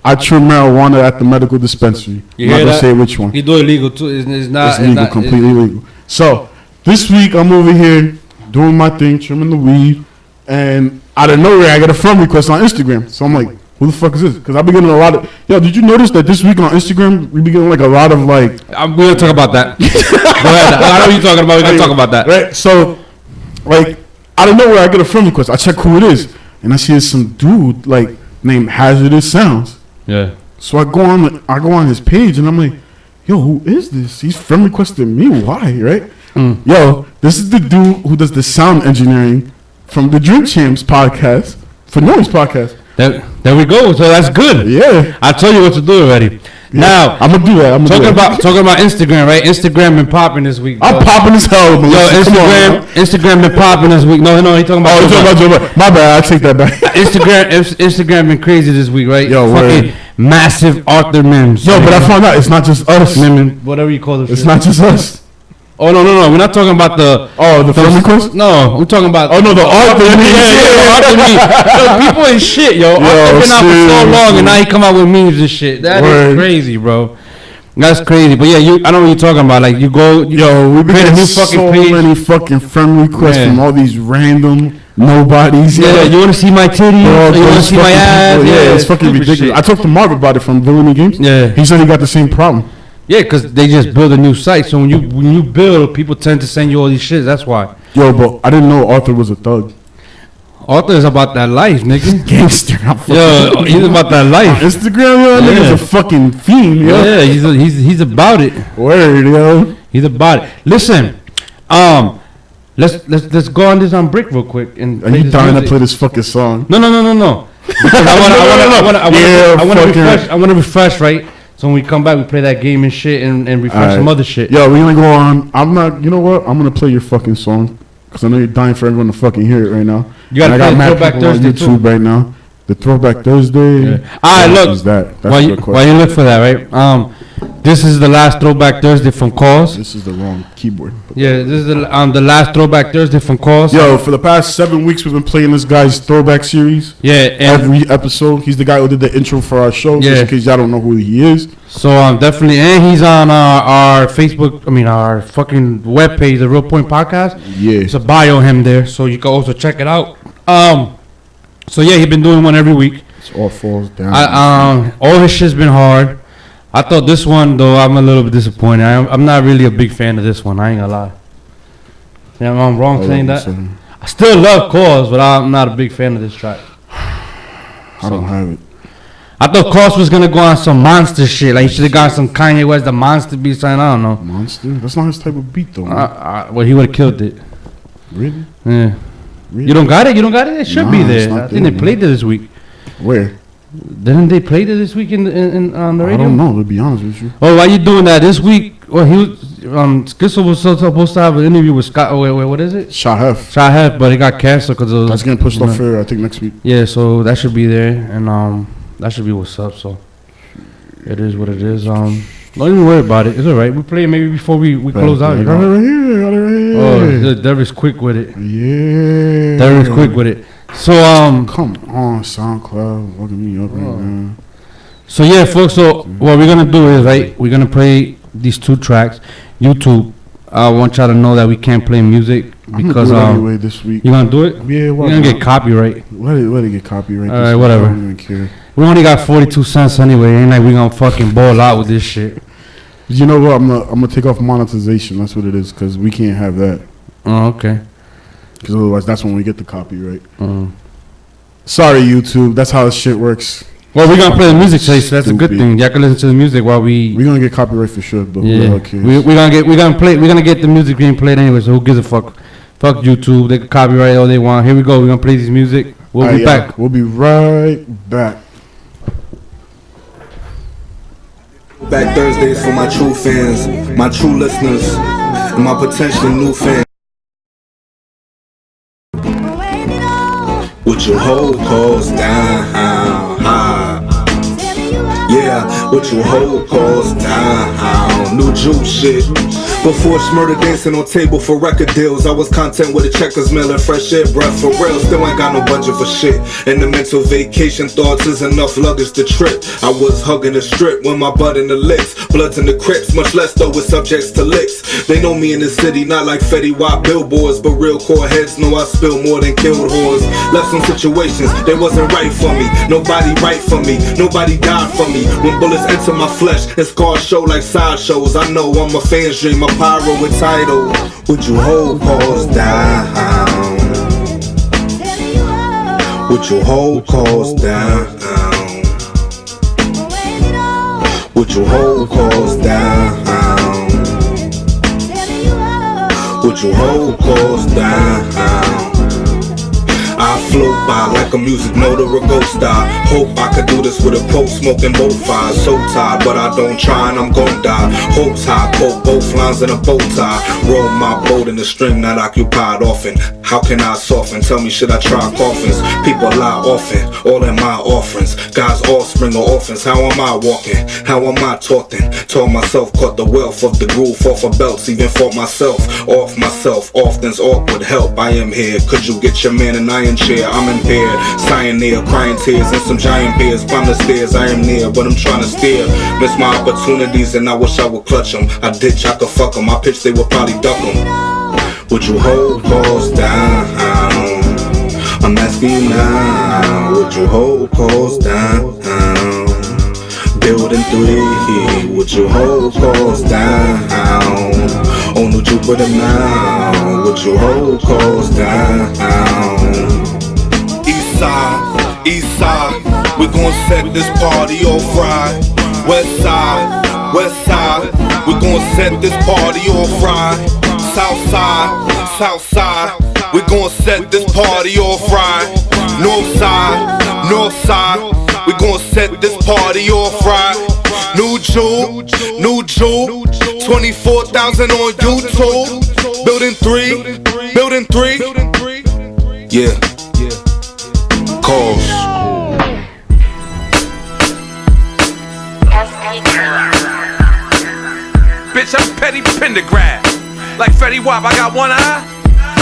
I trim marijuana at the medical dispensary. I'm not going to say which one. You do it legal, too. It's not. It's legal, completely legal. So, this week, I'm over here doing my thing, trimming the weed. And out of nowhere, I get a friend request on Instagram. So I'm like, who the fuck is this? Because I've been getting a lot of... Yo, did you notice that this week on Instagram, we be getting like a lot of like... We're going to talk about that. Go ahead. I know what you're talking about. We're going to talk about that. Right? So, like, out of nowhere, I get a friend request. I check who it is. And I see it's some dude, like, named Hazardous Sounds. Yeah. So I go on his page, and I'm like, yo, who is this? He's friend requested me. Why, right? Yo, this is the dude who does the sound engineering from the Drink Champs podcast, for Nori's podcast. There we go. So that's good. Yeah. I told you what to do already. Yeah. Now I'm gonna do that. Talking about Instagram, right? Instagram been popping this week. I'm popping as hell. Yo, Instagram been popping this week. No, he talking about. Oh, you talking about Joe Budden. My bad. I take that back. Instagram been crazy this week, right? Yo, fucking massive Arthur memes. Yo, but I found out it's not just us. Whatever you call it. It's not just us. Oh no, we're not talking about the Family Quest. No, we're talking about. Oh no, the Arthur. Arthur memes. Yo, people ain't shit, yo. Arthur been out for so long, and now he come out with memes and shit. That is crazy, bro. That's crazy. But yeah, I know what you're talking about. Like you go, we've been getting so many fucking friend requests from all these random nobodies. Yeah, you want to see my titties? You want to see my ass? Yeah, it's fucking ridiculous. Shit. I talked to Marv about it from Villainy Games. Yeah, he said he got the same problem. Yeah, because they just build a new site. So when you build, people tend to send you all these shit. That's why. Yo, but I didn't know Arthur was a thug. Arthur is about that life, nigga. Gangster. Yo, he's about that life. Instagram, yo, nigga's a fucking fiend, yo. Yeah, he's about it. Word, yo. He's about it. Listen, let's go on this on break real quick and. Are you dying to play this fucking song? No. Because I want to refresh, right? So when we come back, we play that game and shit and refresh some other shit. Yo, we're gonna go on. You know what? I'm gonna play your fucking song because I know you're dying for everyone to fucking hear it right now. You gotta play Throwback Thursday on YouTube right now. The Throwback Thursday. Yeah. All right, look. That's while you look for that, right? This is the last Throwback Thursday from Calls. This is the wrong keyboard. Yeah, this is the last Throwback Thursday from Calls. Yo, for the past 7 weeks, we've been playing this guy's throwback series. Yeah, every episode. He's the guy who did the intro for our show. Yeah. Just in case y'all don't know who he is. So definitely, and he's on our Facebook. Our fucking webpage, the Real Point Podcast. Yeah, it's a bio of him there, so you can also check it out. So yeah, he's been doing one every week. It all falls down. All his shit's been hard. I thought this one though, I'm a little bit disappointed. I'm not really a big fan of this one. I ain't gonna lie. Yeah, I'm wrong saying that. I still love Calls, but I'm not a big fan of this track. I don't have it. I thought Calls was gonna go on some monster shit. Like he should have got some Kanye West, the monster beat. Something I don't know. Monster? That's not his type of beat though. Well, he would have killed it. Really? Yeah. Really? You don't got it? It should be there. I think they played it this week. Where? Didn't they play it this week on the radio? I don't know, to be honest with you. Oh, why you doing that this week? Well, Skissel was supposed to have an interview with Scott. Wait, what is it? Shahef, but it got canceled because that's getting pushed off for I think next week. Yeah, so that should be there, and that should be what's up. So it is what it is. Don't even worry about it. It's all right. We play it maybe before we close out. I got it right here. Oh, Derek's quick with it. Yeah. Derek's quick with it. So come on, SoundCloud, fucking me up right now. So yeah, folks. So what we're gonna do is we're gonna play these 2 tracks. YouTube, I want y'all to know that we can't play music because anyway this week. You gonna do it? Yeah. We're gonna get copyright. Let it get copyright. All right, whatever. I don't even care. We only got 42 cents anyway. Ain't like we gonna fucking ball out with this shit. You know what? I'm gonna take off monetization. That's what it is because we can't have that. Oh, okay. Because otherwise, that's when we get the copyright. Sorry, YouTube. That's how this shit works. Well, we're gonna play the music today, so that's a good thing. Y'all can listen to the music while we're gonna get copyright for sure. But yeah, we're gonna get the music being played anyway. So who gives a fuck? Fuck YouTube. They can copyright all they want. Here we go. We're gonna play this music. We'll be back. We'll be right back. Back Thursdays for my true fans, my true listeners, and my potential new fans. With your whole cause down high. Yeah, with your whole cause down. New juice shit. Before Smurda dancing on table for record deals, I was content with a checkers mill and fresh air breath for real. Still ain't got no budget for shit. And the mental vacation thoughts is enough luggage to trip. I was hugging the strip when my butt in the licks. Bloods in the crips, much less though with subjects to licks. They know me in the city, not like Fetty Wap billboards, but real core heads know I spill more than killed whores. Left some situations, they wasn't right for me. Nobody right for me, nobody died for me. When bullets enter my flesh, and scars show like sideshows. I know I'm a fan's dream, a pyro with title. Would you hold cause down? Would you hold cause down? Would you hold cause down? Would you hold cause down? I Float by like a music note or a ghost die. Hope I could do this with a quote, smoking both fires. So tired, but I don't try and I'm gon' die. Hopes high, quote both lines in a bow tie. Roll my boat in the string not occupied often. How can I soften? Tell me, should I try coffins? People lie often, all in my offerings. God's offspring or orphans, how am I walking? How am I talking? Told myself, caught the wealth of the groove off of belts. Even fought myself, off myself. Often's awkward help, I am here. Could you get your man an iron chair? I'm impaired, sighing near, crying tears and some giant beers. Climb the stairs, I am near, but I'm trying to steer. Miss my opportunities and I wish I would clutch them. I ditch, I could fuck them. I pitch, they would probably duck them. Would you hold calls down? I'm asking you now. Would you hold calls down? Building 3, would you hold calls down? On the Jupiter now, would you hold calls down? East side, we gon' set this party off right. West side, we gon' set this party off right. South side, we gon' set this party off right. North side, we gon' set this party off right. New Jewel, 24,000 on YouTube. Building 3, yeah. Calls. Bitch, I'm Petty Pendergrass. Like Fetty Wap, I got one eye,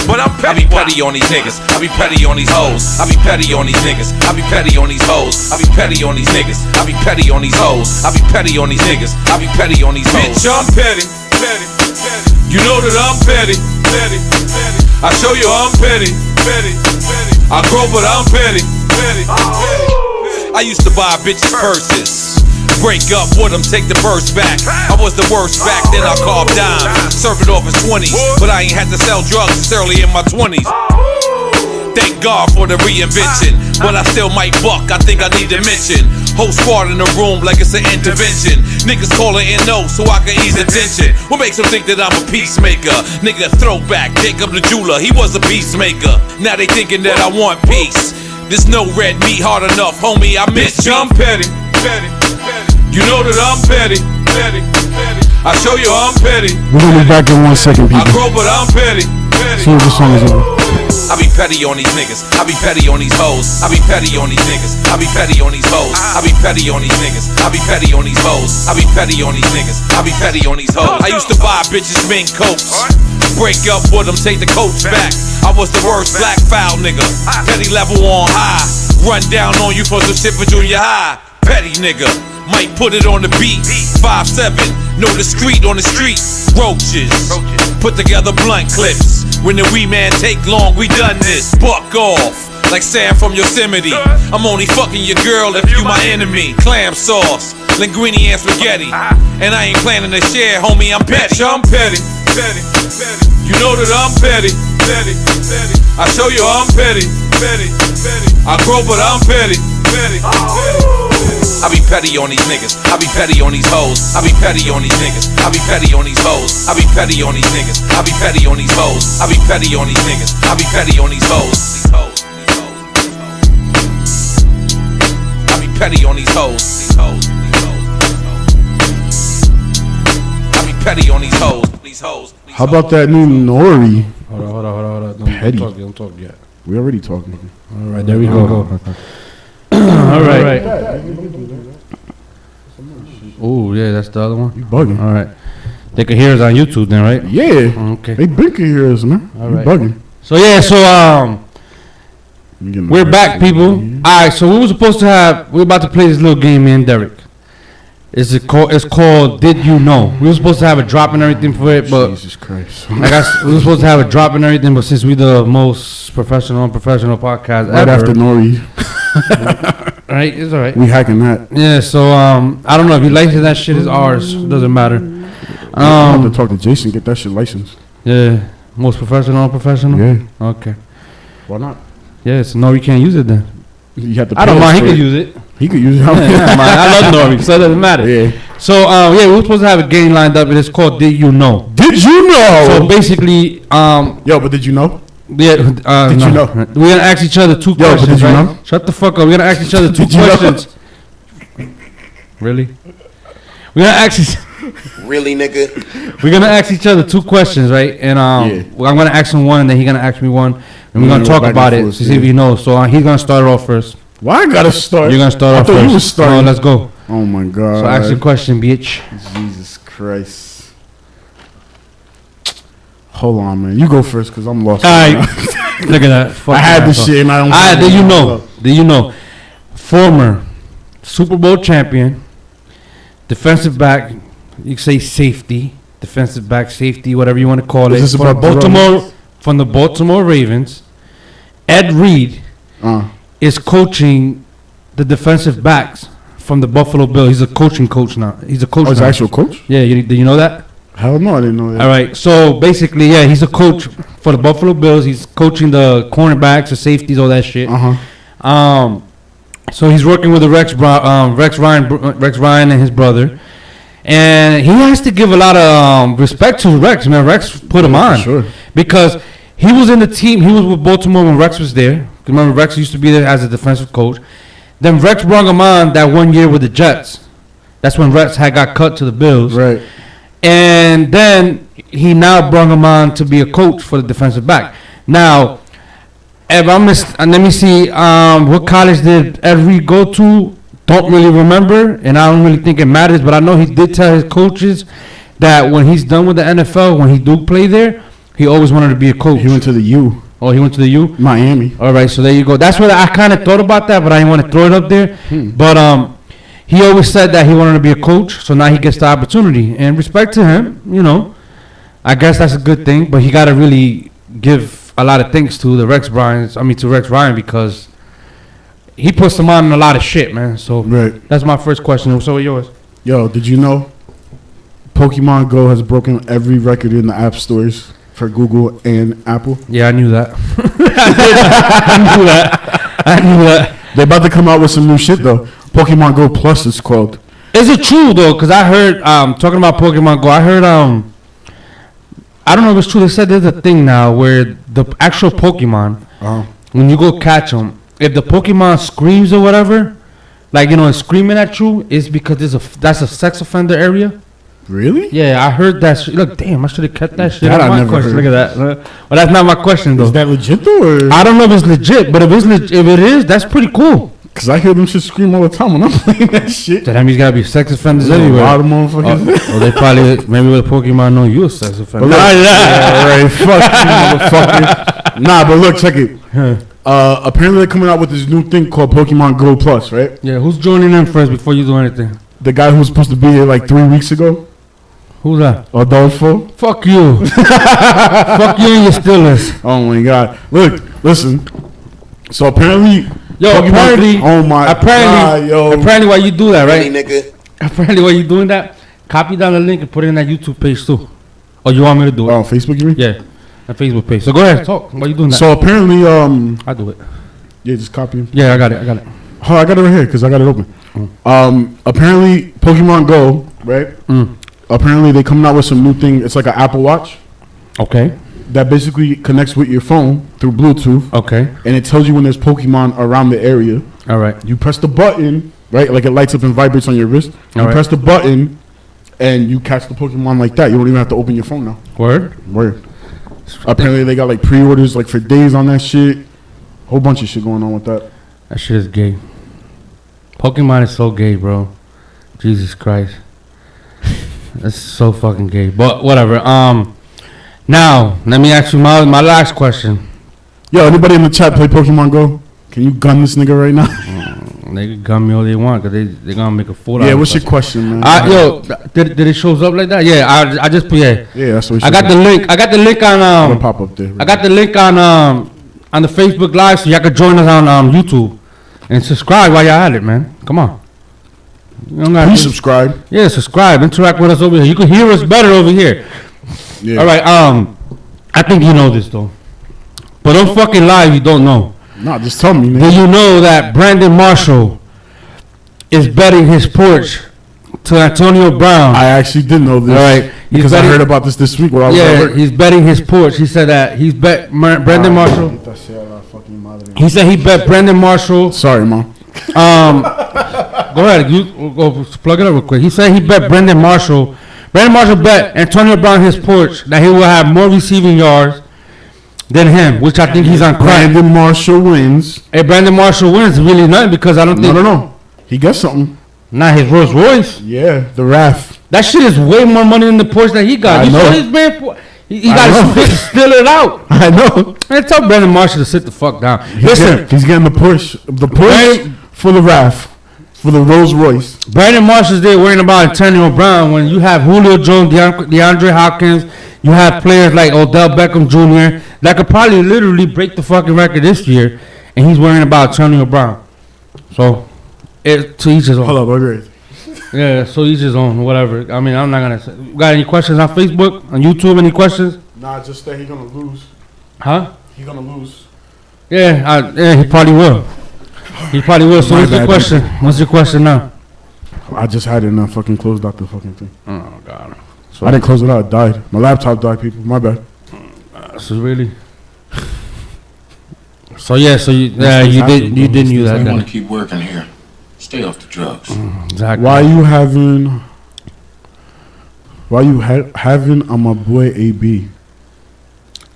but I'm petty. I be petty on these niggas. I be petty on these hoes. I be petty on these niggas. I be petty on these hoes. I be petty on these niggas. I be petty on these hoes. I be petty on these niggas. I be petty on these hoes. Bitch, I'm petty. You know that I'm petty. I show you I'm petty. I grow, but I'm petty. I used to buy bitches purses. Break up with them, take the verse back. I was the worst back then, I carved dimes. Serve it off as 20s, but I ain't had to sell drugs since early in my 20s. Thank God for the reinvention, but I still might buck, I think I need to mention. Whole squad in the room like it's an intervention. Niggas calling in no so I can ease the tension. What makes them think that I'm a peacemaker? Nigga throwback, Jacob the jeweler, he was a peacemaker. Now they thinking that I want peace. There's no red meat hard enough, homie, I miss you. I'm petty. You know that I'm petty. I show you I'm petty. We're gonna be back in 1 second, people. I grow, but I'm petty. See if the song is over. I be petty on these niggas. I be petty on these hoes. I be petty on these niggas. I be petty on these hoes. I be petty on these niggas. I be petty on these hoes. I be petty on these niggas. I be petty on these hoes. I used to buy bitches mink coats. Break up with them, take the coats back. I was the worst black foul nigga. Petty level on high. Run down on you for some shit for junior high. Petty nigga. Might put it on the beat. 5'7", know the street on the street. Roaches, put together blunt clips. When the wee man take long, we done this. Buck off, like Sam from Yosemite. I'm only fucking your girl if you my enemy. Clam sauce, linguine and spaghetti. And I ain't planning to share, homie, I'm petty. Bitch, I'm petty. You know that I'm petty. I show you I'm petty. I grow, but I'm petty. I be petty on these niggas. I be petty on these hoes. I be petty on these niggas. I be petty on these hoes. I be petty on these niggas. I be petty on these hoes. I be petty on these niggas. I be petty on these hoes. I be petty on these hoes. I be petty on these hoes. How about that new Nori? Hold on. Petty. Don't talk yet. We already talking. All right, there we go. All right. Oh yeah, that's the other one. You bugging. All right. They can hear us on YouTube then, right? Yeah. Okay. They been can hear us, man. All you right. bugging. So we're back, people. All right. So we were supposed to have. We're about to play this little game, me and Derek. It's called Did You Know? We were supposed to have a drop and everything for it, but Jesus Christ. we were supposed to have a drop and everything, but since we the most unprofessional podcast Right ever, after Nori. right? It's all right. We hacking that. Yeah. So I don't know if you like it. That shit is ours. Doesn't matter. I have to talk to Jason, get that shit licensed. Yeah. Most unprofessional. Yeah. Okay. Why not? Yes. No, you can't use it then. You have to I don't pay us mind. He for can it. use it. He could use it. I love Nori, so it doesn't matter. Yeah. So we were supposed to have a game lined up, and it's called Did You Know? Did you know? So basically, Yo, but did you know? Yeah, Did you know? We're gonna ask each other two Yo, but questions. did you right? know? Shut the fuck up. We're gonna ask each other two Did you know? questions. Really? We're gonna ask. Really, nigga? We're gonna ask each other two questions, right? And well, I'm gonna ask him one, and then he's gonna ask me one, and we're gonna talk back about and it forth, to see if he knows. So he's gonna start off first. Why I gotta start? You're gonna start I off thought first. you was starting. No, let's go. Oh my god. So ask your question, bitch. Jesus Christ. Hold on, man. You go first, cause I'm lost. All right right. now. Look at that. I had this shit, and I don't. All right, do you know? Do you know? Former Super Bowl champion, defensive back. You can say safety, defensive back, safety, whatever you want to call Is it. this From about Baltimore, from the Baltimore Ravens. Ed Reed is coaching the defensive backs from the Buffalo Bills. He's a coach now. He's a coach. Oh, he's now. an actual coach? Yeah, do you know that? Hell no, I didn't know that. All right, so basically, yeah, he's a coach for the Buffalo Bills. He's coaching the cornerbacks, the safeties, all that shit. So he's working with the Rex Ryan and his brother, and he has to give a lot of respect to Rex. Man, Rex put him on because he was in the team. He was with Baltimore when Rex was there. Remember, Rex used to be there as a defensive coach. Then Rex brought him on that 1 year with the Jets. That's when Rex had got cut to the Bills. Right. And then he now brought him on to be a coach for the defensive back. Now, if let me see, what college did Ed Reed go to? Don't really remember, and I don't really think it matters. But I know he did tell his coaches that when he's done with the NFL, when he do play there, he always wanted to be a coach. He went to the U. Oh, he went to the U? Miami. All right, so there you go. That's what I kind of thought about that, but I didn't want to throw it up there. But he always said that he wanted to be a coach, so now he gets the opportunity. And respect to him, you know. I guess that's a good thing, but he got to really give a lot of thanks to Rex Ryan, because he puts him on a lot of shit, man. So that's my first question. So yours. Yo, did you know Pokemon Go has broken every record in the app stores for Google and Apple? Yeah, I knew that. I knew that. They're about to come out with some new shit, though. Pokemon Go Plus, it's called. Is it true, though? Because I heard, talking about Pokemon Go, I heard, I don't know if it's true. They said there's a thing now where the actual Pokemon, when you go catch them, if the Pokemon screams or whatever, like, you know, it's screaming at you, it's because that's a sex offender area. Really? Yeah, I heard that. Look, damn, I should have kept that shit. That That's I my never question. heard. Look at that. Well, that's not my question, though. Is that legit, though? Or? I don't know if it's legit, but if it is, that's pretty cool. Because I hear them shit scream all the time when I'm playing that shit. That means gotta be sex offenders There's everywhere. a lot of motherfuckers. Or they probably, maybe with Pokemon know you a sex offender. But look, yeah, right, fuck you, motherfucker. Nah, but look, check it. Apparently they're coming out with this new thing called Pokemon Go Plus, right? Yeah, who's joining in first before you do anything? The guy who was supposed to be here like 3 weeks ago. Who's that? Adolfo. Fuck you. Fuck you and your Steelers. Oh my god. Look, listen. So apparently, apparently, oh my god, yo. Apparently, why you do that, right? Really, nigga? Apparently, why you doing that? Copy down the link and put it in that YouTube page too. Or you want me to do it? Oh, Facebook, you mean? Yeah, that Facebook page. So go ahead, talk. Why you doing that? So apparently, I do it. yeah, just copy him. Yeah, I got it. Oh, I got it right here because I got it open. Apparently, Pokemon Go, right? Apparently, they coming out with some new thing. It's like an Apple Watch. Okay. That basically connects with your phone through Bluetooth. Okay. And it tells you when there's Pokemon around the area. All right. You press the button, right? Like it lights up and vibrates on your wrist. You press the button, and you catch the Pokemon like that. You don't even have to open your phone now. Word. Apparently, they got like pre-orders like for days on that shit. Whole bunch of shit going on with that. That shit is gay. Pokemon is so gay, bro. Jesus Christ. That's so fucking gay. But whatever. Now, let me ask you my last question. Yo, anybody in the chat play Pokemon Go? Can you gun this nigga right now? They can gun me all they want because they're going to make a fool out of me. Yeah, what's your question, man? Yo, did it shows up like that? Yeah, I just put, yeah. Yeah, that's what I got the link. I got the link on, It'll pop up there. I got the link on the Facebook Live so y'all can join us on YouTube and subscribe while y'all at it, man. Come on. Please subscribe. Yeah, subscribe. Interact with us over here. You can hear us better over here. Yeah. All right. I think you know this though, but don't fucking lie if you don't know. Nah, just tell me, Do man. you know that Brandon Marshall is betting his Porsche to Antonio Brown. I actually did know this. All right, Because I heard about this week while I was at work. he's betting his Porsche. He said that he's bet Brandon Marshall. He said he bet Brandon Marshall. Sorry, Mom. Go ahead, you go plug it up real quick. He said he bet Brandon Marshall. Brandon Marshall bet Antonio Brown his Porsche that he will have more receiving yards than him, which I think he's on crack. Brandon Marshall wins. Hey, Brandon Marshall wins really nothing because I don't think No. He got something. not his Rolls Royce. Yeah, the Wrath. That shit is way more money than the Porsche that he got. I You know. saw his man. He got to steal it out. I know. Man, tell Brandon Marshall to sit the fuck down. Listen, He's getting the Porsche. The Porsche for the Wrath. For the Rolls Royce. Brandon Marshall's there worrying about Antonio Brown when you have Julio Jones, DeAndre Hopkins, you have players like Odell Beckham Jr. that could probably literally break the fucking record this year, and he's worrying about Antonio Brown. So, to each his own. Hold up, agree. Yeah, so each his own, whatever. I mean, I'm not gonna say. Got any questions on Facebook, on YouTube? Any questions? Nah, just that he's gonna lose. Huh? He's gonna lose. Yeah, he probably will. He probably will. So My what's your bad, question? What's your question now? I just had it and I fucking closed out the fucking thing. Oh God. I didn't close it out. It died. My laptop died, people. My bad. So really. So yeah, so you didn't use that. I want Then. to keep working here. Stay off the drugs. Exactly. Why you having on my boy AB?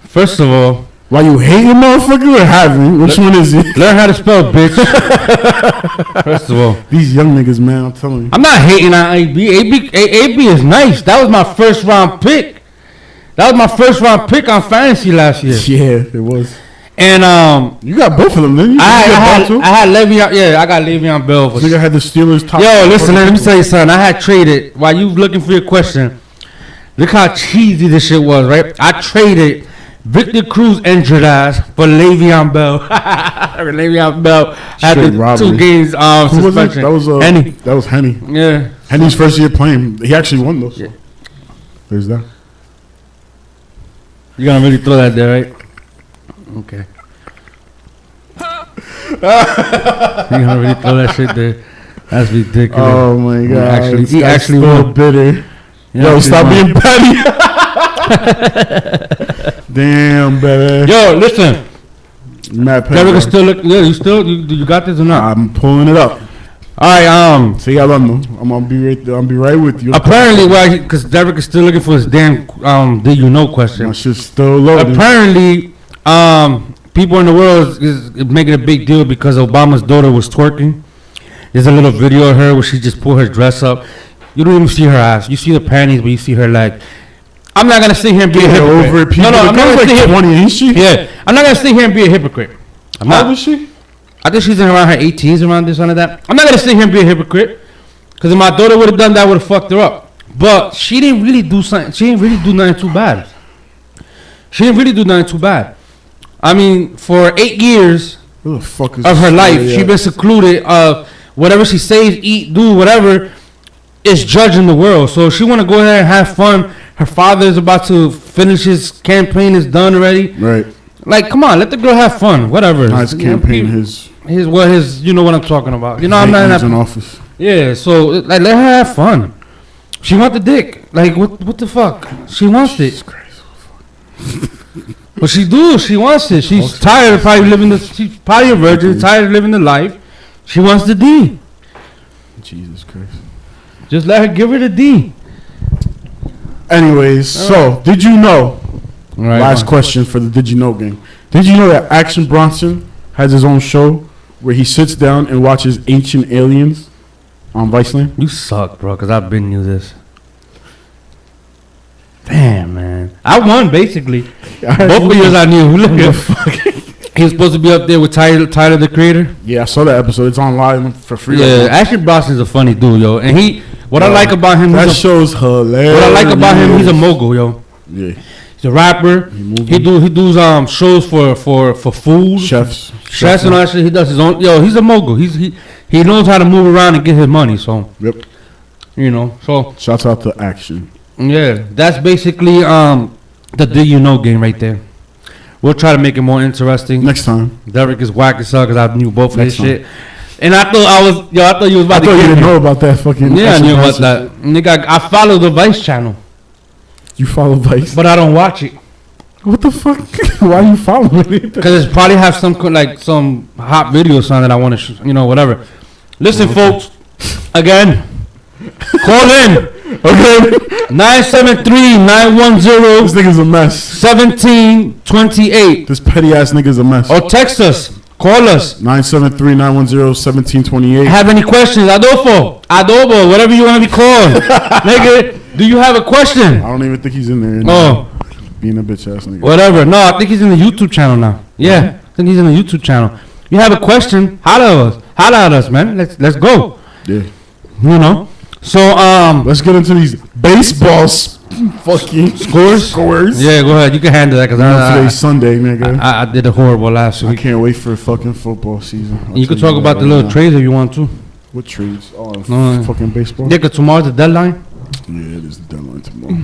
First of all, Why you hating motherfucker or having? Which one is it? learn how to spell, bitch. First of all, These young niggas, man, I'm telling you. I'm not hating on AB. AB is nice. That was my first round pick. That was my first round pick on fantasy last year. Yeah, it was. And You got both of them, didn't you? I had Le'Veon. Yeah, I got Le'Veon Bell. For Nigga had the Steelers top. Yo, listen, let me tell you something. I had traded, while you looking for your question, look how cheesy this shit was, right? I traded Victor Cruz injured ass for Le'Veon Bell. Le'Veon Bell had Straight the robbery. 2 games Who was it? suspension. That was Henny. That was Henny. Yeah. Henny's first year playing. He actually won though. So. Yeah. There's that. You're going to really throw that there, right? Okay. You're going to really throw that shit there. That's ridiculous. Oh my god. He actually won. bitter. He Yo, actually stop won. being petty. Damn, baby. Yo, listen. Mad petty. Derek is bro. still you got this or not? I'm pulling it up. All right, See, I'm gonna be right there. I'm be right with you. apparently, because Derek is still looking for his damn did you know question. My shit's still loaded. Apparently, people in the world is making a big deal because Obama's daughter was twerking. There's a little video of her where she just pulled her dress up. You don't even see her ass. You see the panties, but you see her leg. I'm not gonna sit here and be a Get hypocrite. over it, people. No, I'm The not girl's gonna sit like here. 20, ain't she? Yeah, I'm not gonna sit here and be a hypocrite. I'm How not. old is she? I think she's in around her 18s, around this, under that. I'm not gonna sit here and be a hypocrite, because if my daughter would have done that, would have fucked her up. But she didn't really do something. She didn't really do nothing too bad. I mean, for 8 years Who the fuck is of her this life, story she at? been secluded. Whatever she says, eat, do, whatever, is judging the world. So she want to go ahead and have fun. Her father is about to finish his campaign. Is done already. Right. Like, come on, let the girl have fun. Whatever. Nice You know, campaign. his you know what I'm talking about. You know, I'm not in in that. office. Yeah, so like let her have fun. She want the dick. Like what the fuck? She wants it. But she wants it. She's tired of probably she's probably a virgin, tired of living the life. She wants the D. Jesus Christ. Just let her give her the D. Anyways, so did you know? All right, Last question for the Did You Know game. Did you know that Action Bronson has his own show where he sits down and watches Ancient Aliens on Viceland? You suck, bro, because I've been knew this. Damn, man. I won, basically. Both of years I knew. Look at he was supposed to be up there with Tyler, the Creator. Yeah, I saw that episode. It's online for free. Yeah, Action Bronson's a funny dude, yo. And I like about him, that he's show's hilarious. what I like about him, he's a mogul, yo. Yeah. He's a rapper. He does shows for food, Chefs and all that shit. He does his own. Yo, he's a mogul. He knows how to move around and get his money. So Yep. you know. So Shouts out to Action. yeah, that's basically the Do You Know game right there. We'll try to make it more interesting. Next time. Derek is whack as hell because I knew both of Next this shit. And I thought you was I about thought to you get didn't me. know about that fucking. Yeah, I knew about extra that. Nigga, I follow the Vice channel, You follow Vice? but I don't watch it. What the fuck? Why are you following it? Because it's probably have some some hot video or something that I want to, whatever. Listen, folks, again, call in. Okay. 973-910-1728 This nigga's a mess. This petty ass nigga's a mess. or text us, call us. 973-910-1728. Have any questions? Adobo, whatever you want to be called. Nigga, do you have a question? I don't even think he's in there. Oh, Being a bitch ass nigga. whatever. No, I think he's in the YouTube channel now. Yeah, I think he's in the YouTube channel. You have a question? Holla at us, man. Let's go. Yeah. You know. So Let's get into these baseballs. Fucking scores. yeah, go ahead. You can handle that because Today's Sunday, nigga. I did a horrible last I week. can't wait for fucking football season. You can talk about the little trades if you want to. What trades? Oh, No. fucking baseball. Yeah, because tomorrow's the deadline. Yeah, it is the deadline tomorrow.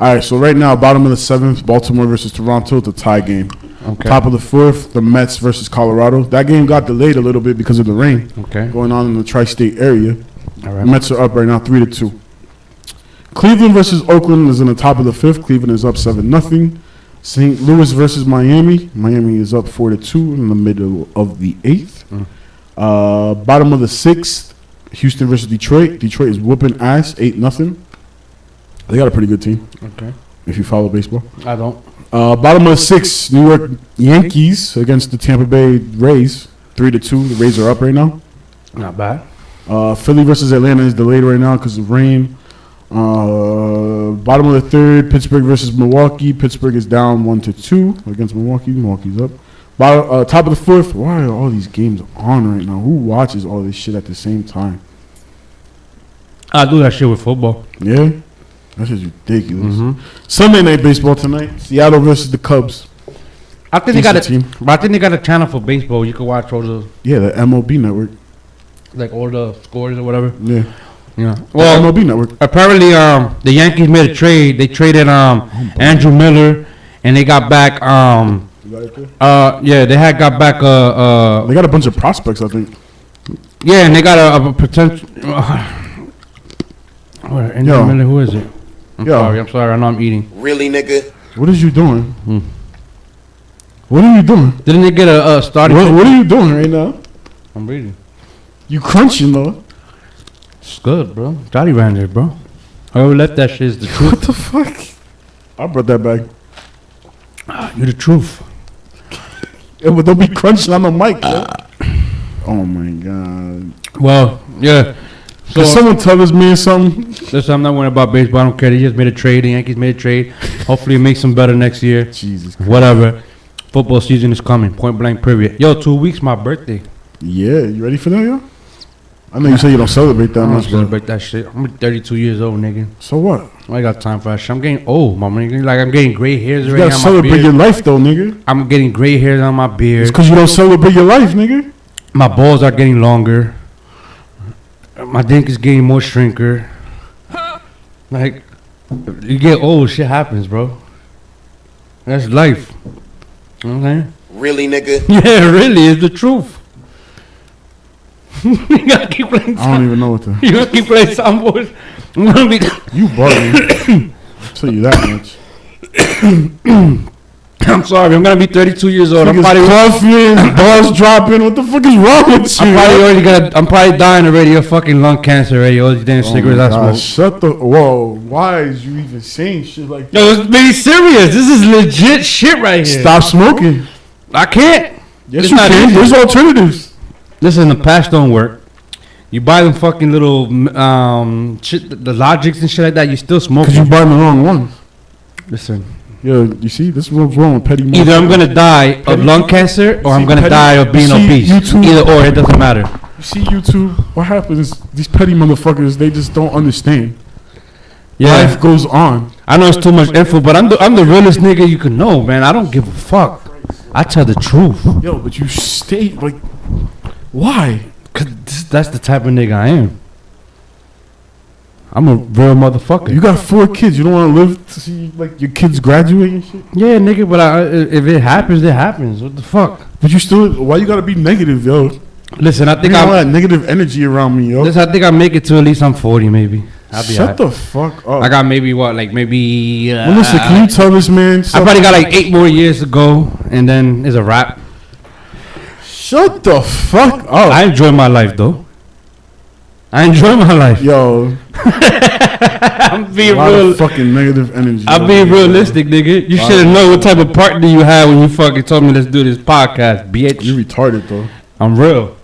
All right, so right now, bottom of the seventh, Baltimore versus Toronto, it's a tie game. Okay. Top of the fourth, the Mets versus Colorado. That game got delayed a little bit because of the rain Okay. going on in the tri-state area. All The right. Mets are up right now, 3-2. Cleveland versus Oakland is in the top of the fifth. Cleveland is up 7-0. St. Louis versus Miami. Miami is up 4-2 in the middle of the eighth. Bottom of the sixth, Houston versus Detroit. Detroit is whooping ass, 8-0. They got a pretty good team. Okay. If you follow baseball. I don't. Bottom of the sixth, New York Yankees against the Tampa Bay Rays, 3-2. The Rays are up right now. Not bad. Philly versus Atlanta is delayed right now because of rain. Bottom of the third, Pittsburgh versus Milwaukee. Pittsburgh is down 1-2 against Milwaukee. Milwaukee's up. Top of the fourth. Why are all these games on right now? Who watches all this shit at the same time? I do that shit with football. Yeah, that's just ridiculous. Mm-hmm. Sunday night baseball tonight. Seattle versus the Cubs. I think they got a Decent team. but I think they got a channel for baseball. You can watch all the Yeah, the MLB network. all the scores or whatever. Yeah, Yeah. well, Well, MLB network. apparently, the Yankees made a trade. They traded Andrew Miller, and they got back yeah, they had got back They got a bunch of prospects, I think. yeah, and they got a potential. Andrew Yo. Miller, who is it? I'm Yo. sorry. I know I'm eating. Really, nigga? What is you doing? What are you doing? Didn't they get a starting? What are you doing right now? I'm reading. You crunching though. It's good, bro. Jolly Rancher, bro. Whoever left that shit is the truth. What the fuck? I brought that back. You're the truth. Yeah, but don't be crunching on the mic. Yo. Oh my god. Well, yeah. So Can someone tell this man something? listen, I'm not worried about baseball. I don't care. They just made a trade. The Yankees made a trade. Hopefully, it makes them better next year. Jesus Christ. Whatever. Football season is coming. Point blank. Period. Yo, 2 weeks, my birthday. Yeah, you ready for that, yo? I know you say you don't celebrate that I don't much, but celebrate that shit. I'm 32 years old, nigga. so what? I ain't got time for that shit. I'm getting old, my nigga. Like I'm getting gray hairs You already gotta on my celebrate beard. your life though, nigga. I'm getting gray hairs on my It's beard. because you don't celebrate your life, nigga. My balls are getting longer. My dick is getting more shrinker. Like, you get old, shit happens, bro. That's life. You know what I'm saying? Really, nigga? Yeah, really, it's the truth. You gotta keep playing I don't even know what to. You gotta keep playing soundboards. I'm gonna be. You bugging. I'll tell you that much. I'm sorry, I'm gonna be 32 years old. I'm Niggas probably, coughing, balls dropping. What the fuck is wrong with you? I'm probably dying already of fucking lung cancer already. All these damn Oh my cigarettes I God, smoke. shut the. Whoa, why is you even saying shit like that? Yo, let's be serious. This is legit shit right here. Stop smoking. I can't. Yes, It's you not can. easy. There's alternatives. Listen, the patch don't work. You buy them fucking little shit, the Logics and shit like that. You still smoke. Because you buy the wrong ones. Listen, Yo, you see, this is what's wrong with petty. either I'm gonna die of lung cancer or I'm gonna petty- die of being see, obese. you too- Either or, it doesn't matter. You see, YouTube. What happens? These petty motherfuckers, they just don't understand. Yeah, Life goes on. I know it's too much info, but I'm the realest nigga you can know, man. I don't give a fuck. I tell the truth. Yo, but you stay like, why? Cause that's the type of nigga I am. I'm a real motherfucker. You got 4 kids. You don't want to live to see like your kids graduate and shit. Yeah, nigga, but if it happens, it happens. What the fuck? But you still, why you gotta be negative, yo? Listen, I think all I that negative energy around me, yo. Listen, I think I make it to at least I'm 40, maybe. I'll be Shut the fuck up. I got maybe what, like maybe. Melissa, can you tell this man? I probably got like 8 more years to go, and then it's a wrap. Shut the fuck up. I enjoy my life though. I enjoy my life. Yo, I'm being a lot real. of fucking negative energy. I'm being realistic, nigga. You should have known what type of partner you had when you fucking told me let's do this podcast, bitch. You retarded though. I'm real.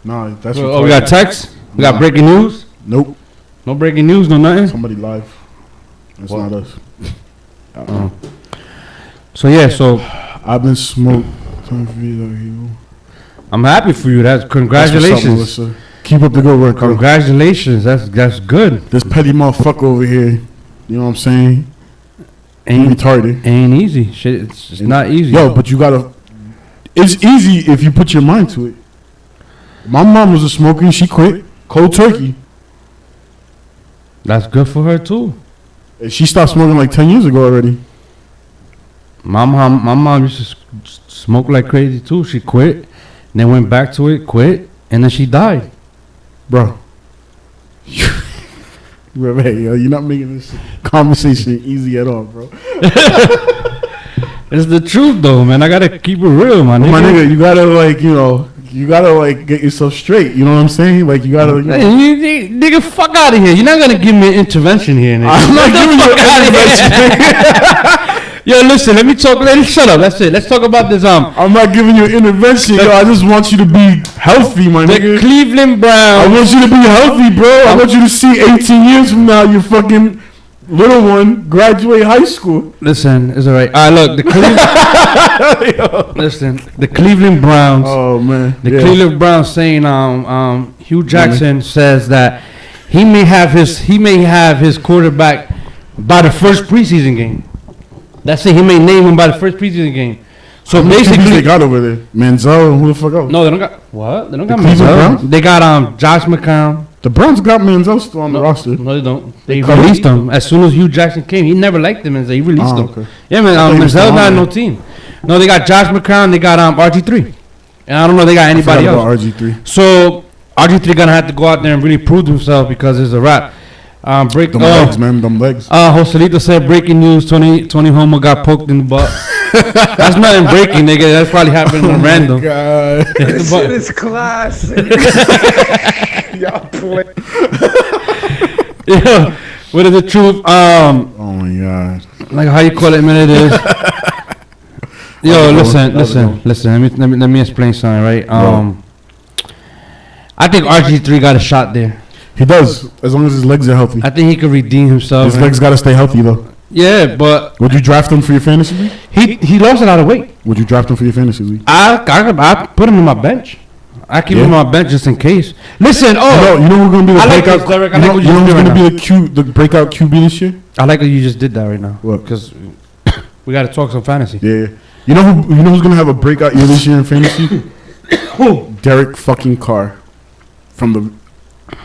Nah, that's Oh, retarded. we got text. We got breaking news. Nope. No breaking news. No nothing. Somebody live. That's not us. So yeah. So I've been smoked. I'm happy for you. That's congratulations. Melissa. Keep up the good work. Congratulations. That's good. This petty motherfucker over here. You know what I'm saying? Ain't retarded. Ain't easy. Shit, it's not easy. Yo, but you gotta. It's easy if you put your mind to it. My mom was a smoker. She quit cold turkey. That's good for her too. And she stopped smoking like 10 years ago already. My mom used to smoke like crazy too. She quit, and then went back to it, quit, and then she died. Bro. Hey, yo, you're not making this conversation easy at all, bro. It's the truth though, man. I gotta keep it real, my nigga. My nigga, you gotta get yourself straight. You know what I'm saying? Like, you gotta. Hey, nigga, fuck out of here. You're not gonna give me an intervention here, nigga. I'm not giving you an intervention. Yo, listen, let me talk. Shut up. That's it. Let's talk about this. I'm not giving you an intervention, yo. I just want you to be healthy, my The nigga. Cleveland Browns. I want you to be healthy, bro. I want you to see 18 years from now your fucking little one graduate high school. Listen, it's all right. Look, the Cleveland. Listen, the Cleveland Browns. Oh man, The Cleveland Browns saying Hugh Jackson says that he may have his quarterback by the first preseason game. That's it. He may name him by the first preseason game. So basically, they got over there Manziel and who the fuck else? no, they don't got what? They don't got Cleveland Manziel. Browns? They got Josh McCown. The Browns got Manziel still on the roster. No, they don't. They cut him? released him as soon as Hugh Jackson came. He never liked him, and he released him. Okay. Yeah, man. thought he was Manziel still not on no there. team. No, they got Josh McCown. They got RG3, and I don't know they got anybody Forgot else. about RG3. So RG3 gonna have to go out there and really prove himself because it's a wrap. Them legs, man. Them legs. Joselito said breaking news: Tony Homo got poked in the butt. That's not in breaking, nigga. That's probably happened on random. God. This shit is classic. Y'all play. Yeah, what is the truth? Oh my god. Like how you call it, man. It is. Yo, listen. Let me explain something, right? I think RG3 got a shot there. He does, as long as his legs are healthy. I think he could redeem himself. His legs gotta stay healthy though. Yeah, but Would you draft him for your fantasy league? he lost a lot of weight. Would you draft him for your fantasy league? I put him in my bench. I keep him in my bench just in case. Listen, You know who's gonna be the I like breakout? this, Derek. I You like know, what you you're know who's doing gonna right be the breakout QB this year? I like that you just did that right now. What? Because we got to talk some fantasy. Yeah. You know who's gonna have a breakout year this year in fantasy? Derek fucking Carr from the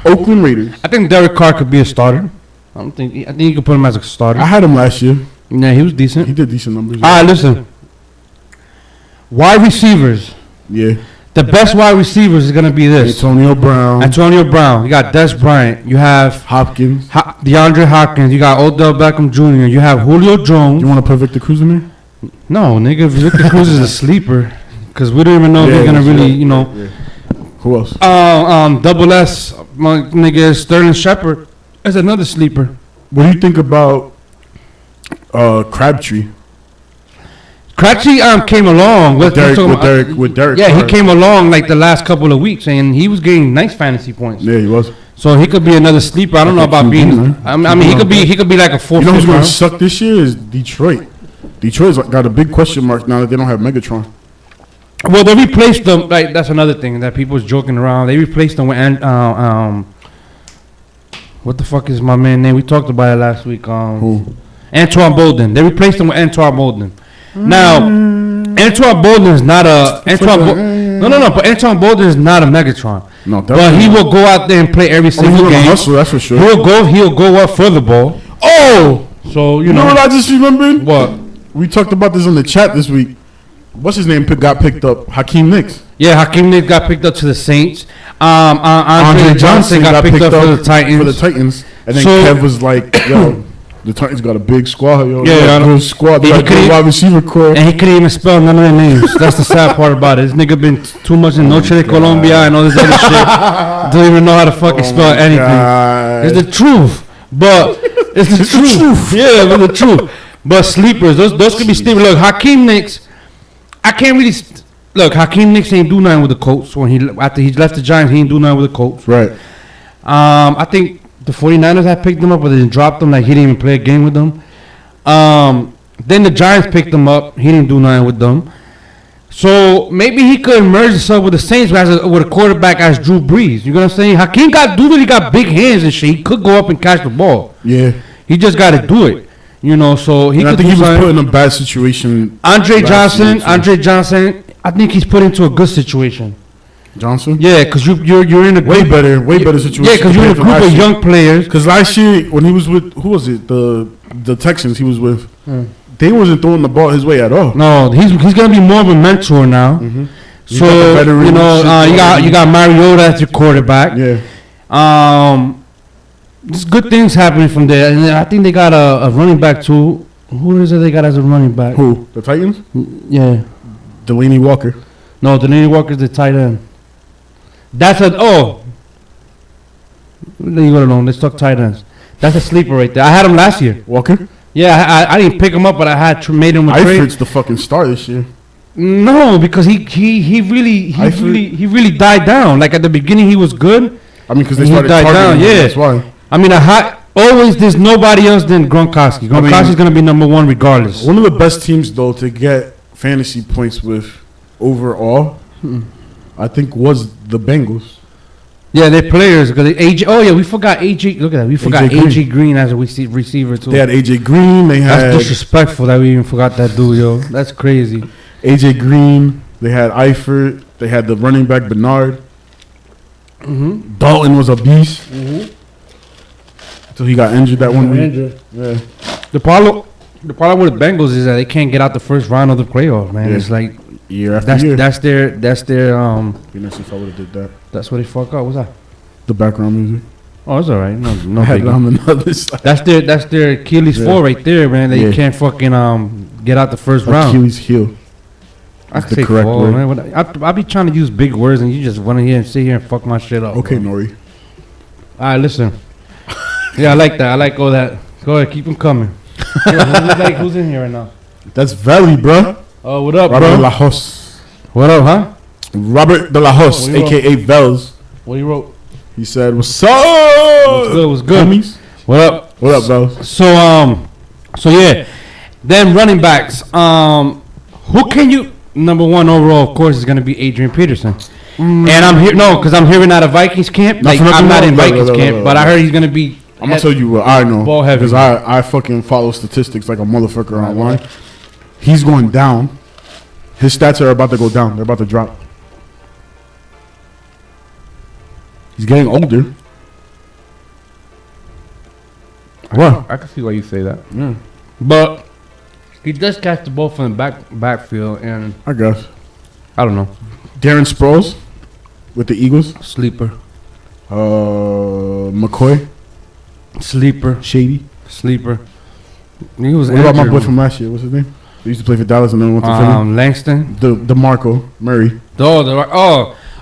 Oakland Raiders. I think Derek Carr could be a starter. I think you could put him as a starter. I had him last year. Yeah, he was decent. He did decent numbers. All right, listen. Wide receivers. Yeah. The best wide receivers is gonna be this. Antonio Brown. Antonio Brown. You got Des Bryant. You have Hopkins. DeAndre Hopkins. You got Odell Beckham Jr. You have Julio Jones. You want to put Victor Cruz in there? No, nigga. Victor Cruz is a sleeper because we don't even know if he's gonna really, you know. Yeah. Who else? Double S, my nigga Sterling Shepard is another sleeper. What do you think about Crabtree? Crabtree came along with Derek. Yeah, Carr. he came along like the last couple of weeks, and he was getting nice fantasy points. Yeah, he was. So he could be another sleeper. I don't know Like a about QB, being. man. I mean, he could be like a fourth. You know who's fifth gonna round. suck this year is Detroit. Detroit's got a big question mark now that they don't have Megatron. Well, they replaced them. Like that's another thing that people was joking around. They replaced them with what the fuck is my man name? We talked about it last week. Who? Antoine Bolden. They replaced him with Antoine Bolden. Now, Antoine Bolden is not a but Antoine Bolden is not a Megatron. No, But he will go out there and play every he's single gonna game. hustle, that's for sure. He'll go up for the ball. Oh, so you You know know what I just remembered? what? We talked about this in the chat this week. What's his name got picked up? Hakeem Nicks. Yeah, Hakeem Nicks got picked up to the Saints. Andre Johnson got picked up for the Titans. And then So- Kev was like, yo, the Titans got a big squad, yo. Yeah, They got I a know. good squad. They He got a good couldn't- wide receiver core. And he couldn't even spell none of their names. That's the sad part about it. This nigga been too much in Noche de Colombia and all this other shit. Don't even know how to fucking spell anything. God. It's the truth. But it's the truth. Yeah, but the truth. But sleepers, those could be sleepers. Look, Hakeem Nicks, I can't really look. Hakeem Nicks ain't do nothing with the Colts after he left the Giants. He ain't do nothing with the Colts. Right. I think the 49ers had picked him up, but they dropped him. Like he didn't even play a game with them. Then the Giants picked him up. He didn't do nothing with them. So maybe he could merge himself with the Saints with a quarterback as Drew Brees. You know what I'm saying? Hakeem got big hands and shit. He could go up and catch the ball. Yeah. He just got to do it. You know, so he And I could think do he was something. put in a bad situation. Andre last year, Johnson, too. I think he's put into a good situation. Johnson? Yeah, because you're in a Way group. better situation. Yeah, because you're in a group of young players. Because last year, when he was with, who was it? The Texans he was with. They wasn't throwing the ball his way at all. No, he's gonna be more of a mentor now. You So got the veteran you know, shit you got Mariota as your quarterback. Yeah. There's good things happening from there, and I think they got a running back too. Who is it they got as a running back? Who? The Titans? Yeah. Delaney Walker. No, Delaney Walker's the tight end. That's a leave it alone. Let's talk tight ends. That's a sleeper right there. I had him last year. Walker? Yeah, I didn't pick him up, but I had made him a trade. Eifert's the fucking star this year. No, because he really died down. Like at the beginning, he was good. I mean, because they He started died targeting down, him, yeah. that's why. I mean, always there's nobody else than Gronkowski. Gronkowski's gonna be number one regardless. One of the best teams, though, to get fantasy points with overall, I think, was the Bengals. Yeah, they're players because AJ. Oh yeah, we forgot AJ. Look at that. We forgot AJ AJ Green as a receiver too. They had AJ Green. They had That's disrespectful that we even forgot that dude, yo. That's crazy. AJ Green. They had Eifert. They had the running back Bernard. Dalton was a beast. Until he got injured that one week. Yeah. The problem with the Bengals is that they can't get out the first round of the playoffs, man. Yeah. It's like Year after year. that's their Be nice if I would have did that. that's what they fuck up. What's that? The background music. Oh, it's all right. No I had it biggie. on the other side. That's their Achilles Yeah. four right there, man. They Yeah. can't fucking get out the first round. Achilles heel. I That's the say correct fall, word. man. I be trying to use big words and you just want to hear and sit here and fuck my shit up. Okay, bro. Nori. All right, listen. Yeah, I like that. I like all that. Go ahead, keep them coming. Who's in here right now? That's Valley, bro. Oh, what up, Robert De bro? La Hos. What up, huh? Robert De La Hos, What do you a.k.a. Vels. What you wrote? He said, what's up? What's good? What's good? Homies? What up? What up, Vels? So yeah, then running backs. Who can you? Number one overall, of course, is gonna be Adrian Peterson. And I'm here because I'm hearing out of Vikings camp. Like Nothing I'm not in wrong. Vikings camp, but I heard he's gonna be. I'm gonna tell you what I know. Ball heavy. Because I fucking follow statistics like a motherfucker online. He's going down. His stats are about to go down. They're about to drop. He's getting older. What? I can see why you say that. Yeah. But he does catch the ball from the backfield, and I guess. I don't know. Darren Sproles with the Eagles. Sleeper. McCoy. Sleeper. Shady. Sleeper. He was What about my boy injured. from last year? What's his name? He used to play for Dallas and then went to Philly. Langston. DeMarco Murray.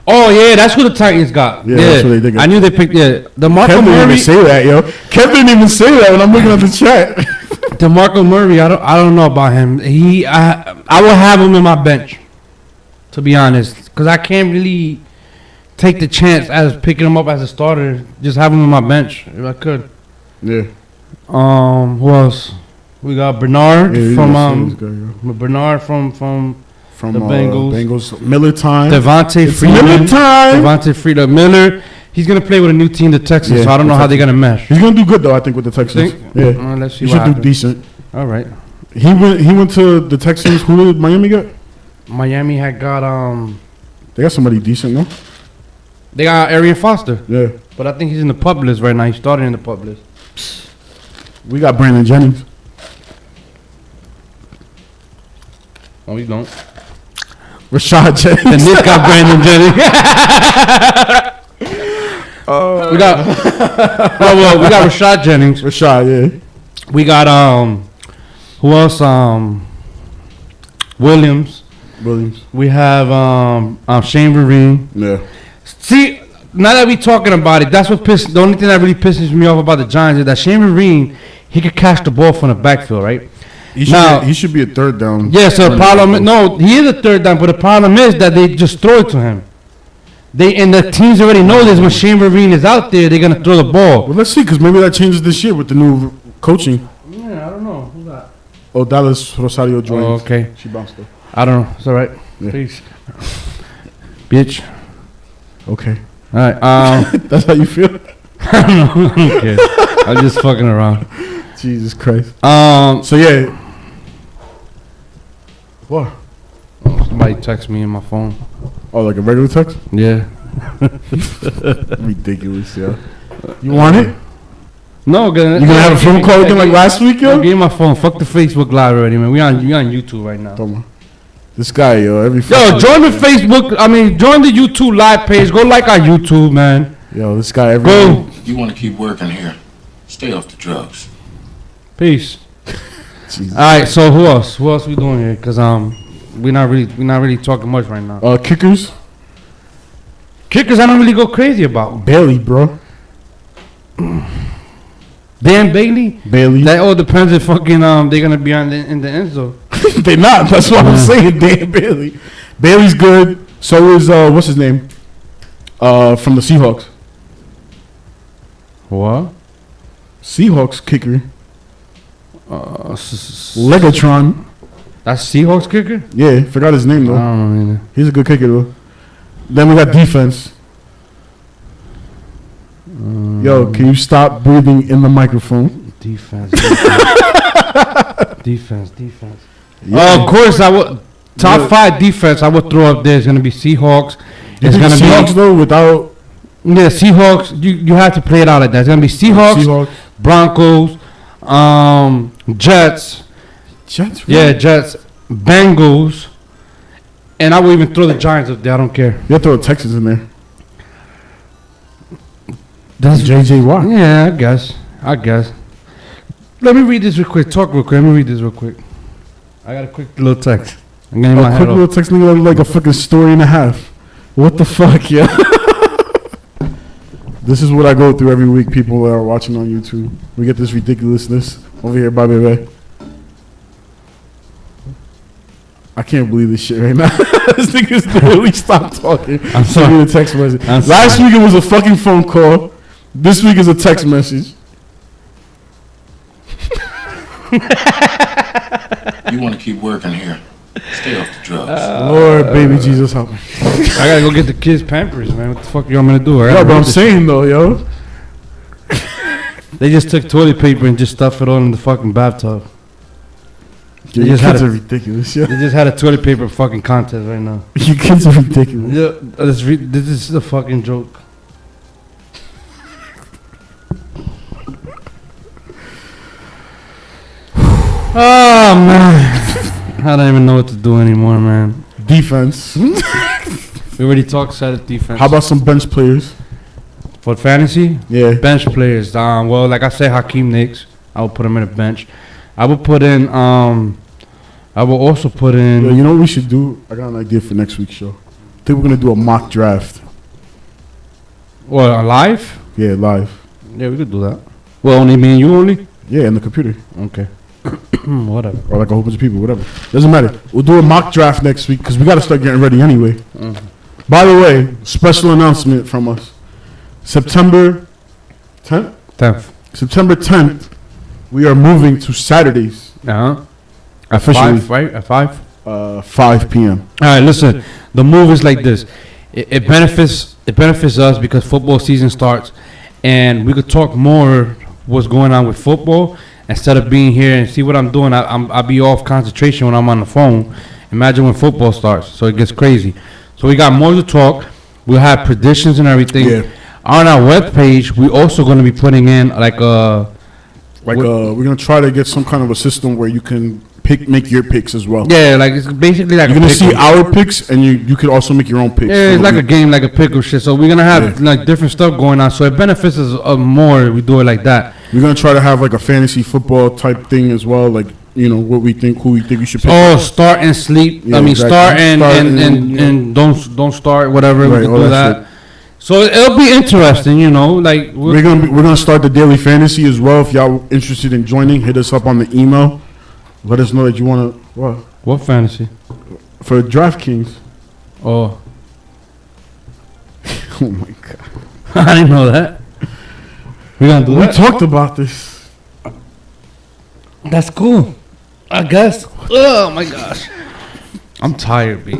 Oh yeah, that's who the Titans got. Yeah, that's who they did. I knew they picked. Yeah, DeMarco Kev didn't even Murray. say that, yo. Kev didn't even say that when I'm looking at the chat. DeMarco Murray. I don't know about him. I will have him in my bench, to be honest, because I can't really take the chance as picking him up as a starter. Just have him in my bench if I could. Yeah. Who else? We got Bernard Yeah, from Bernard from the Bengals. Bengals. Miller time. Devontae It's Freeman. Miller time. Devontae Freeman. Miller. He's gonna play with a new team, the Texans. Yeah, so I don't know the how they're gonna mesh. He's gonna do good though, I think, with the Texans. Think? Yeah. Let's see He what should do happens. decent. All right. He went to the Texans. Who did Miami get? Miami had got They got somebody decent, no? they got Arian Foster, Yeah. but I think he's in the pub list right now. He started in the pub list. We got Brandon Jennings. No, we don't. Rashad Jennings. The Knicks got Brandon Jennings. We got we got Rashad Jennings. Rashad, yeah. We got who else? Williams. We have Shane Vereen. Yeah. See, now that we talking about it, that's what the only thing that really pisses me off about the Giants is that Shane Vereen, he could catch the ball from the backfield, right? He should be a third down. Yeah, so the problem he is a third down, but the problem is that they just throw it to him. And the teams already know this. When Shane Vereen is out there, they're gonna throw the ball. Well, let's see, because maybe that changes this year with the new coaching. Yeah, I don't know. Who's that? Oh, Dallas Rosario joined. Oh, okay. She bounced though. I don't know. It's all right. Yeah. Peace. Bitch. Okay. All right. That's how you feel? I don't know. I don't care. I'm just fucking around. Jesus Christ. So yeah. What? Somebody text me in my phone. Oh, like a regular text? Yeah. Ridiculous, yeah. You want it? No, you gonna have a phone call again like last week, yo? Give me my phone. Fuck the Facebook Live already, man. We on YouTube right now. This guy, yo, join the Facebook. Join the YouTube Live page. Go like our YouTube, man. Yo, this guy Go. You want to keep working here? Stay off the drugs. Peace. All right. So who else? Who else we doing here? Cause we're not really talking much right now. Kickers. Kickers, I don't really go crazy about. Bailey, bro. Dan Bailey. That all depends if fucking they're gonna be in the end zone. They not. That's what I'm saying. Dan Bailey. Bailey's good. So is what's his name? From the Seahawks. What? Seahawks kicker. Legatron. That's Seahawks kicker? Yeah, forgot his name though. I don't know either. He's a good kicker though. Then we got defense. Yo, can you stop breathing in the microphone? Defense. Defense. Yeah. Of course, I would. Top 5 defense I would throw up there is gonna be Seahawks. It's gonna Seahawks though without. Yeah, Seahawks. You have to play it out like that. It's gonna be Seahawks. Broncos. Jets. Jets. Yeah, Jets. Bengals. And I would even throw the Giants up there. I don't care. You have to throw Texans in there. That's JJ Watt. Yeah, I guess. Let me read this real quick. Talk real quick. Let me read this real quick. I got a quick little text. I'm getting my quick little text, nigga, like a fucking story and a half. What the fuck, yeah? This is what I go through every week. People that are watching on YouTube, we get this ridiculousness over here, Bobby Ray. I can't believe this shit right now. This nigga's literally stopped talking. I'm sorry. Send me a text message. Last week it was a fucking phone call. This week is a text message. You want to keep working here? Stay off the drugs. Lord, baby Jesus, help me. I gotta go get the kids' Pampers, man. What the fuck you want me to do? Yo, but I'm saying though, yo. They just took toilet paper and just stuffed it all in the fucking bathtub. Your kids are ridiculous, yeah. They just had a toilet paper fucking contest right now. Your kids are ridiculous. Yeah, this is a fucking joke. Oh man, I don't even know what to do anymore, man. Defense. We already talked side of defense. How about some bench players? For fantasy? Yeah. Bench players. Well, like I said, Hakeem Nicks. I would put him in a bench. I would put in. I will also put in. Yo, you know what we should do? I got an idea for next week's show. I think we're gonna do a mock draft. What, live? Yeah, live. Yeah, we could do that. Well, only me and you only? Yeah, in the computer. Okay. Whatever. Or like a whole bunch of people, whatever. Doesn't matter. We'll do a mock draft next week because we got to start getting ready anyway. Mm-hmm. By the way, special announcement from us. September 10th? September 10th, we are moving to Saturdays. Uh-huh. Officially. 5, right? At 5? 5 p.m. All right, listen. The move is like this. It benefits us because football season starts, and we could talk more what's going on with football instead of being here and see what I'm doing. I'll be off concentration when I'm on the phone. Imagine when football starts, so it gets crazy. So we got more to talk. We'll have predictions and everything. Yeah. On our webpage, we're also going to be putting in we're gonna try to get some kind of a system where you can make your picks as well. Yeah, like it's basically like You're gonna see pick'em. our picks, and you could also make your own picks. Yeah, it's like a game, like a pickle shit. So we're gonna have Yeah. like different stuff going on. So it benefits us more. We do it like that. We're gonna try to have like a fantasy football type thing as well, like what we think, who we think we should pick. Oh, start and sleep. Yeah, I mean, exactly. start and Start and, and, and- and don't start whatever. Right, we can all do that that. So it'll be interesting, Like We're gonna start the daily fantasy as well. If y'all interested in joining, hit us up on the email. Let us know that you wanna what fantasy? for DraftKings. Oh, Oh my god, I didn't know that. We're gonna do we that. talked about this. That's cool. I guess. Oh my gosh, I'm tired, B.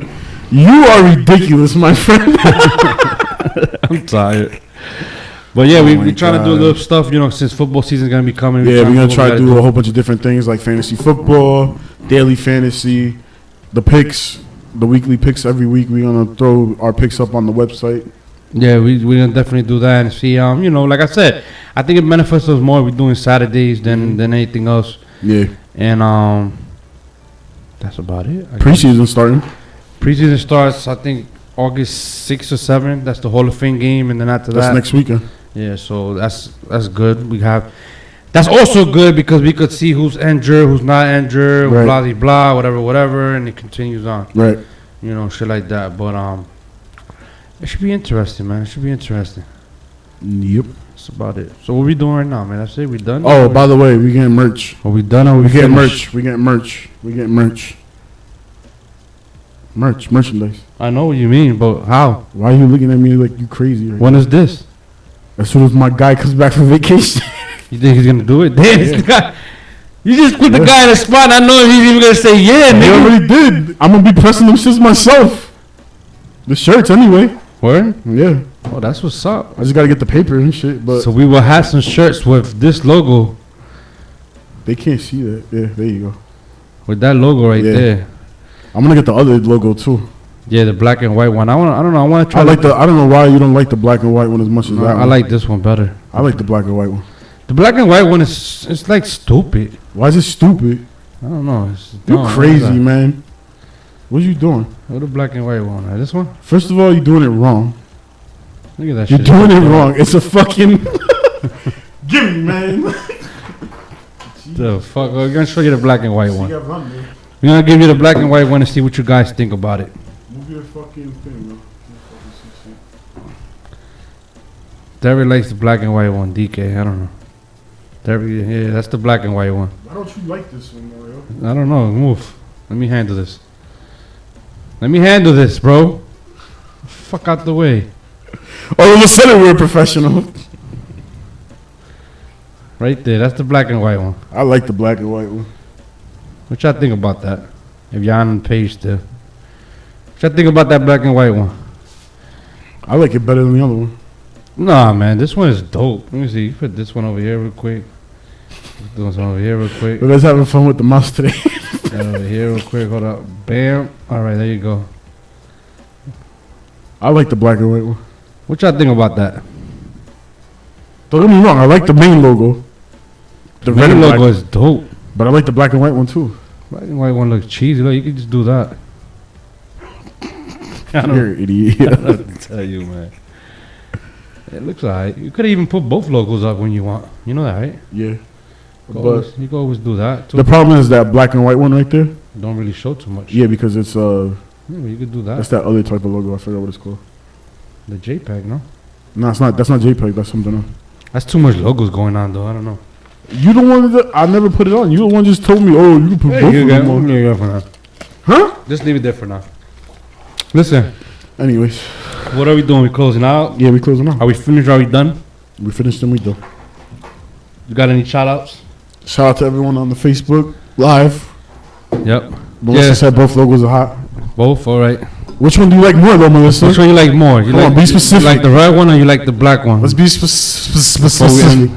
You are ridiculous, my friend. I'm tired. But yeah, Oh we my trying to do a God. little stuff, since football season's gonna be coming. Yeah, we're gonna do try what to we do a gotta whole bunch of different things like fantasy football, daily fantasy, the picks, the weekly picks every week. We're gonna throw our picks up on the website. Yeah, we're gonna definitely do that and see. Like I said, I think it benefits us more. We're doing Saturdays than anything else, Yeah, and that's about it. I guess. preseason starting. Preseason starts, I think, August 6th or 7th. That's the Hall of Fame game, and then after That's that, next weekend. yeah. So that's good. That's also good because we could see who's injured, who's not injured, Right. blah blah, whatever, and it continues on. Right. Shit like that. But it should be interesting, man. It should be interesting. Yep. That's about it. So what we doing right now, man? That's it. We done? Oh, by the way, we getting merch. Are we done or We getting finished? merch. We getting merch. We getting merch. Merchandise. I know what you mean, but how? Why are you looking at me like you crazy? Right When is this? now? As soon as my guy comes back from vacation. You think he's gonna do it? Damn, this guy. You just put the guy in the spot. I know if he's even gonna say yeah, He nigga. already did. I'm gonna be pressing them shits myself. The shirts anyway. Word? Yeah. Oh, that's what's up. I just gotta get the paper and shit, but So we will have some shirts with this logo, they can't see that. Yeah, there you go. with that logo right Yeah. there. I'm gonna get the other logo too. Yeah, the black and white one. I don't know. I want to try. I don't know why you don't like the black and white one as much as that I one. like this one better. I like the black and white one. The black and white one is it's like stupid. Why is it stupid? I don't know. It's You dumb. crazy, What is that? man. What are you doing? What the black and white one? This one? First of all, you're doing it wrong. Look at that You're shit. doing it wrong. It's a fucking. Give me, man. The fuck? We're gonna show you the black and white one. You got run, man. We're gonna give you the black and white one and see what you guys think about it. Move your fucking thing, bro. Derek likes the black and white one. DK, I don't know. Derek, yeah, that's the black and white one. Why don't you like this one, Mario? I don't know. Move. Let me handle this. Let me handle this, bro. Fuck out the way. All of a sudden, we're a professional. Right there. That's the black and white one. I like the black and white one. What y'all think about that? If y'all on the page still. What y'all think about that black and white one? I like it better than the other one. Nah, man. This one is dope. Let me see. You put this one over here real quick. Doing some over here real quick. But let's have fun with the mouse today. Over here real quick. Hold up. Bam. All right. There you go. I like the black and white one. What y'all think about that? Don't get me wrong. I like the main logo. The red Red and logo black, is dope. but I like the black and white one too. Black and white one looks cheesy. Look, you can just do that. I don't You're an idiot. know what to tell you, man. It looks alright. You could even put both logos up when you want. You know that, right? Yeah. You But can always do that too. the problem is that black and white one right there. Don't really show too much. Yeah, because it's Yeah, but you could do that's that. that other type of logo. I forgot what it's called. The JPEG, no? No, it's not. That's not JPEG. That's something else. That's too much logos going on, though. I don't know. You the one that I never put it on. You the one just told me, oh, you can put both of them on. Leave it for now. Huh? Just leave it there for now. Listen, Anyways, what are we doing? We closing out? yeah, we closing out. Are we finished? Are we done? We finished and we done. You got any shout outs? Shout out to everyone on the Facebook Live. Yep. Melissa Yeah. said both logos are hot. Both? Alright. Which one do you like more though, Melissa? Which one you like more? You Come like, on, be specific. You like the red one or you like the black one? Let's be specific.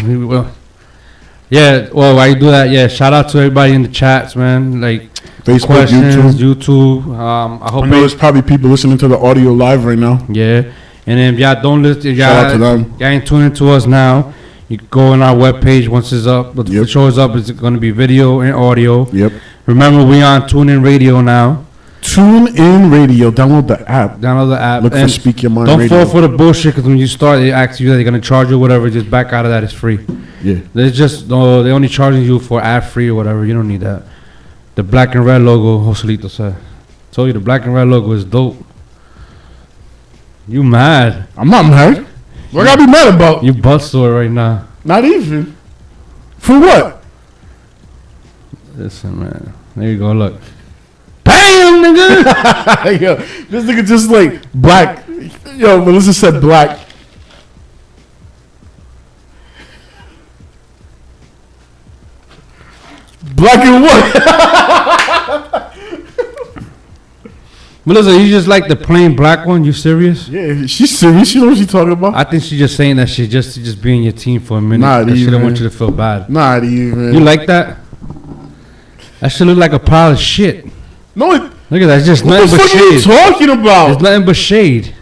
Yeah, well, while you do that, yeah, shout out to everybody in the chats, man. Like, Facebook, questions, YouTube. YouTube. I hope I know there's probably people listening to the audio live right now. yeah. And then if y'all don't listen, if Shout out to y'all, them. y'all ain't tuning to us now, You can go on our webpage once it's up. But the show is up, it's going to be video and audio. Yep. Remember, we on TuneIn Radio now. TuneIn Radio. Download the app. Download the app. Look for And Speak Your Mind don't Radio. fall for the bullshit because when you start, they ask you that they're going to charge you or whatever. Just back out of that. It's free. Yeah. They just, no, they only charging you for ad free or whatever. You don't need that. The black and red logo, Joselito said. Told you the black and red logo is dope. You mad? I'm not mad. What I gotta be mad about? You butt sore right now. Not even. For what? Listen, man. There you go. Look. Bam, nigga. Yo, this nigga just like black. Yo, Melissa said black. Black and what? Melissa, you just like the plain black one? You serious? Yeah, she's serious. She knows what she's talking about. I think she's just saying that shit just to just be in your team for a minute. Not She don't even. want you to feel bad. Not even. You like that? That shit look like a pile of shit. No, it, Look at that. It's just what the nothing but fuck are you shade. talking about? It's nothing but shade.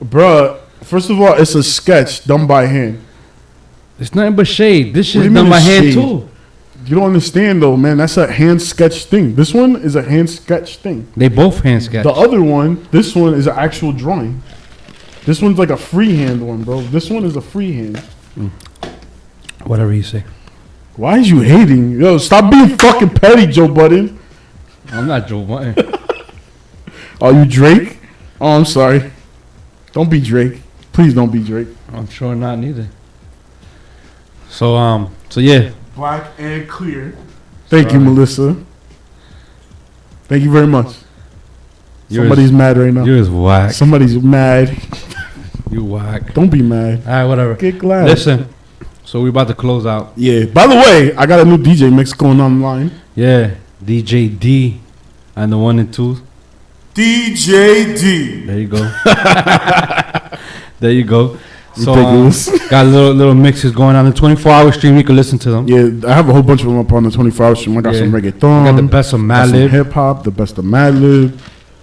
Bruh, first of all, it's a sketch done by hand. It's nothing but shade. This What do shit's you done mean by it's hand shade? too. You don't understand though, man. That's a hand sketch thing. This one is a hand sketch thing. They both hand sketch. The other one, this one is an actual drawing. This one's like a freehand one, bro. This one is a freehand. Whatever you say. Why is you hating? Yo, stop being fucking petty, Joe Budden. I'm not Joe Button. Are you Drake? Oh, I'm sorry. Don't be Drake. Please don't be Drake. I'm sure not neither. So yeah. Black and clear. Thank you, Melissa. Thank you very much. Somebody's mad right now. You're as whack. Somebody's mad. You whack. Don't be mad. All right, whatever. Get glad. Listen. So we about to close out. Yeah. By the way, I got a new DJ mix going online. Yeah. DJ D and the 1 and 2. DJ D. There you go. There you go. So Ridiculous. got little mixes going on the 24-hour stream. You can listen to them. Yeah, I have a whole bunch of them up on the 24-hour stream. I got Yeah. some reggaeton. I got the best of got some Madlib. hip hop, the best of Madlib.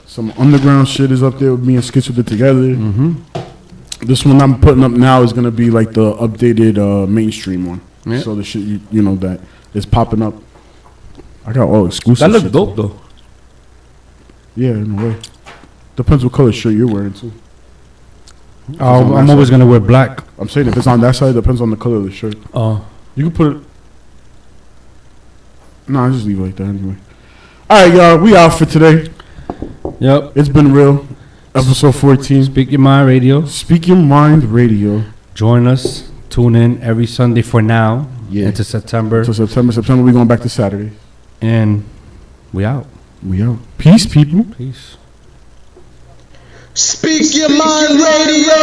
Some underground shit is up there with me and Skitch with it together. Mm-hmm. This one I'm putting up now is gonna be like the updated mainstream one. Yeah. So the shit you know that is popping up. I got all exclusive. That looks shit. dope though. Yeah, in a way. Depends what color shirt you're wearing too. I'm always gonna wear black. I'm saying if it's on that side, it depends on the color of the shirt. Oh, You can put it. No, I just leave it like that anyway. All right, y'all. We out for today. yep. It's been real. Episode 14. Speak Your Mind Radio. Speak Your Mind Radio. Join us. Tune in every Sunday for now. Yeah. Into September. So September we going back to Saturday. And we out. We out. Peace, people. Peace. Speak your mind radio.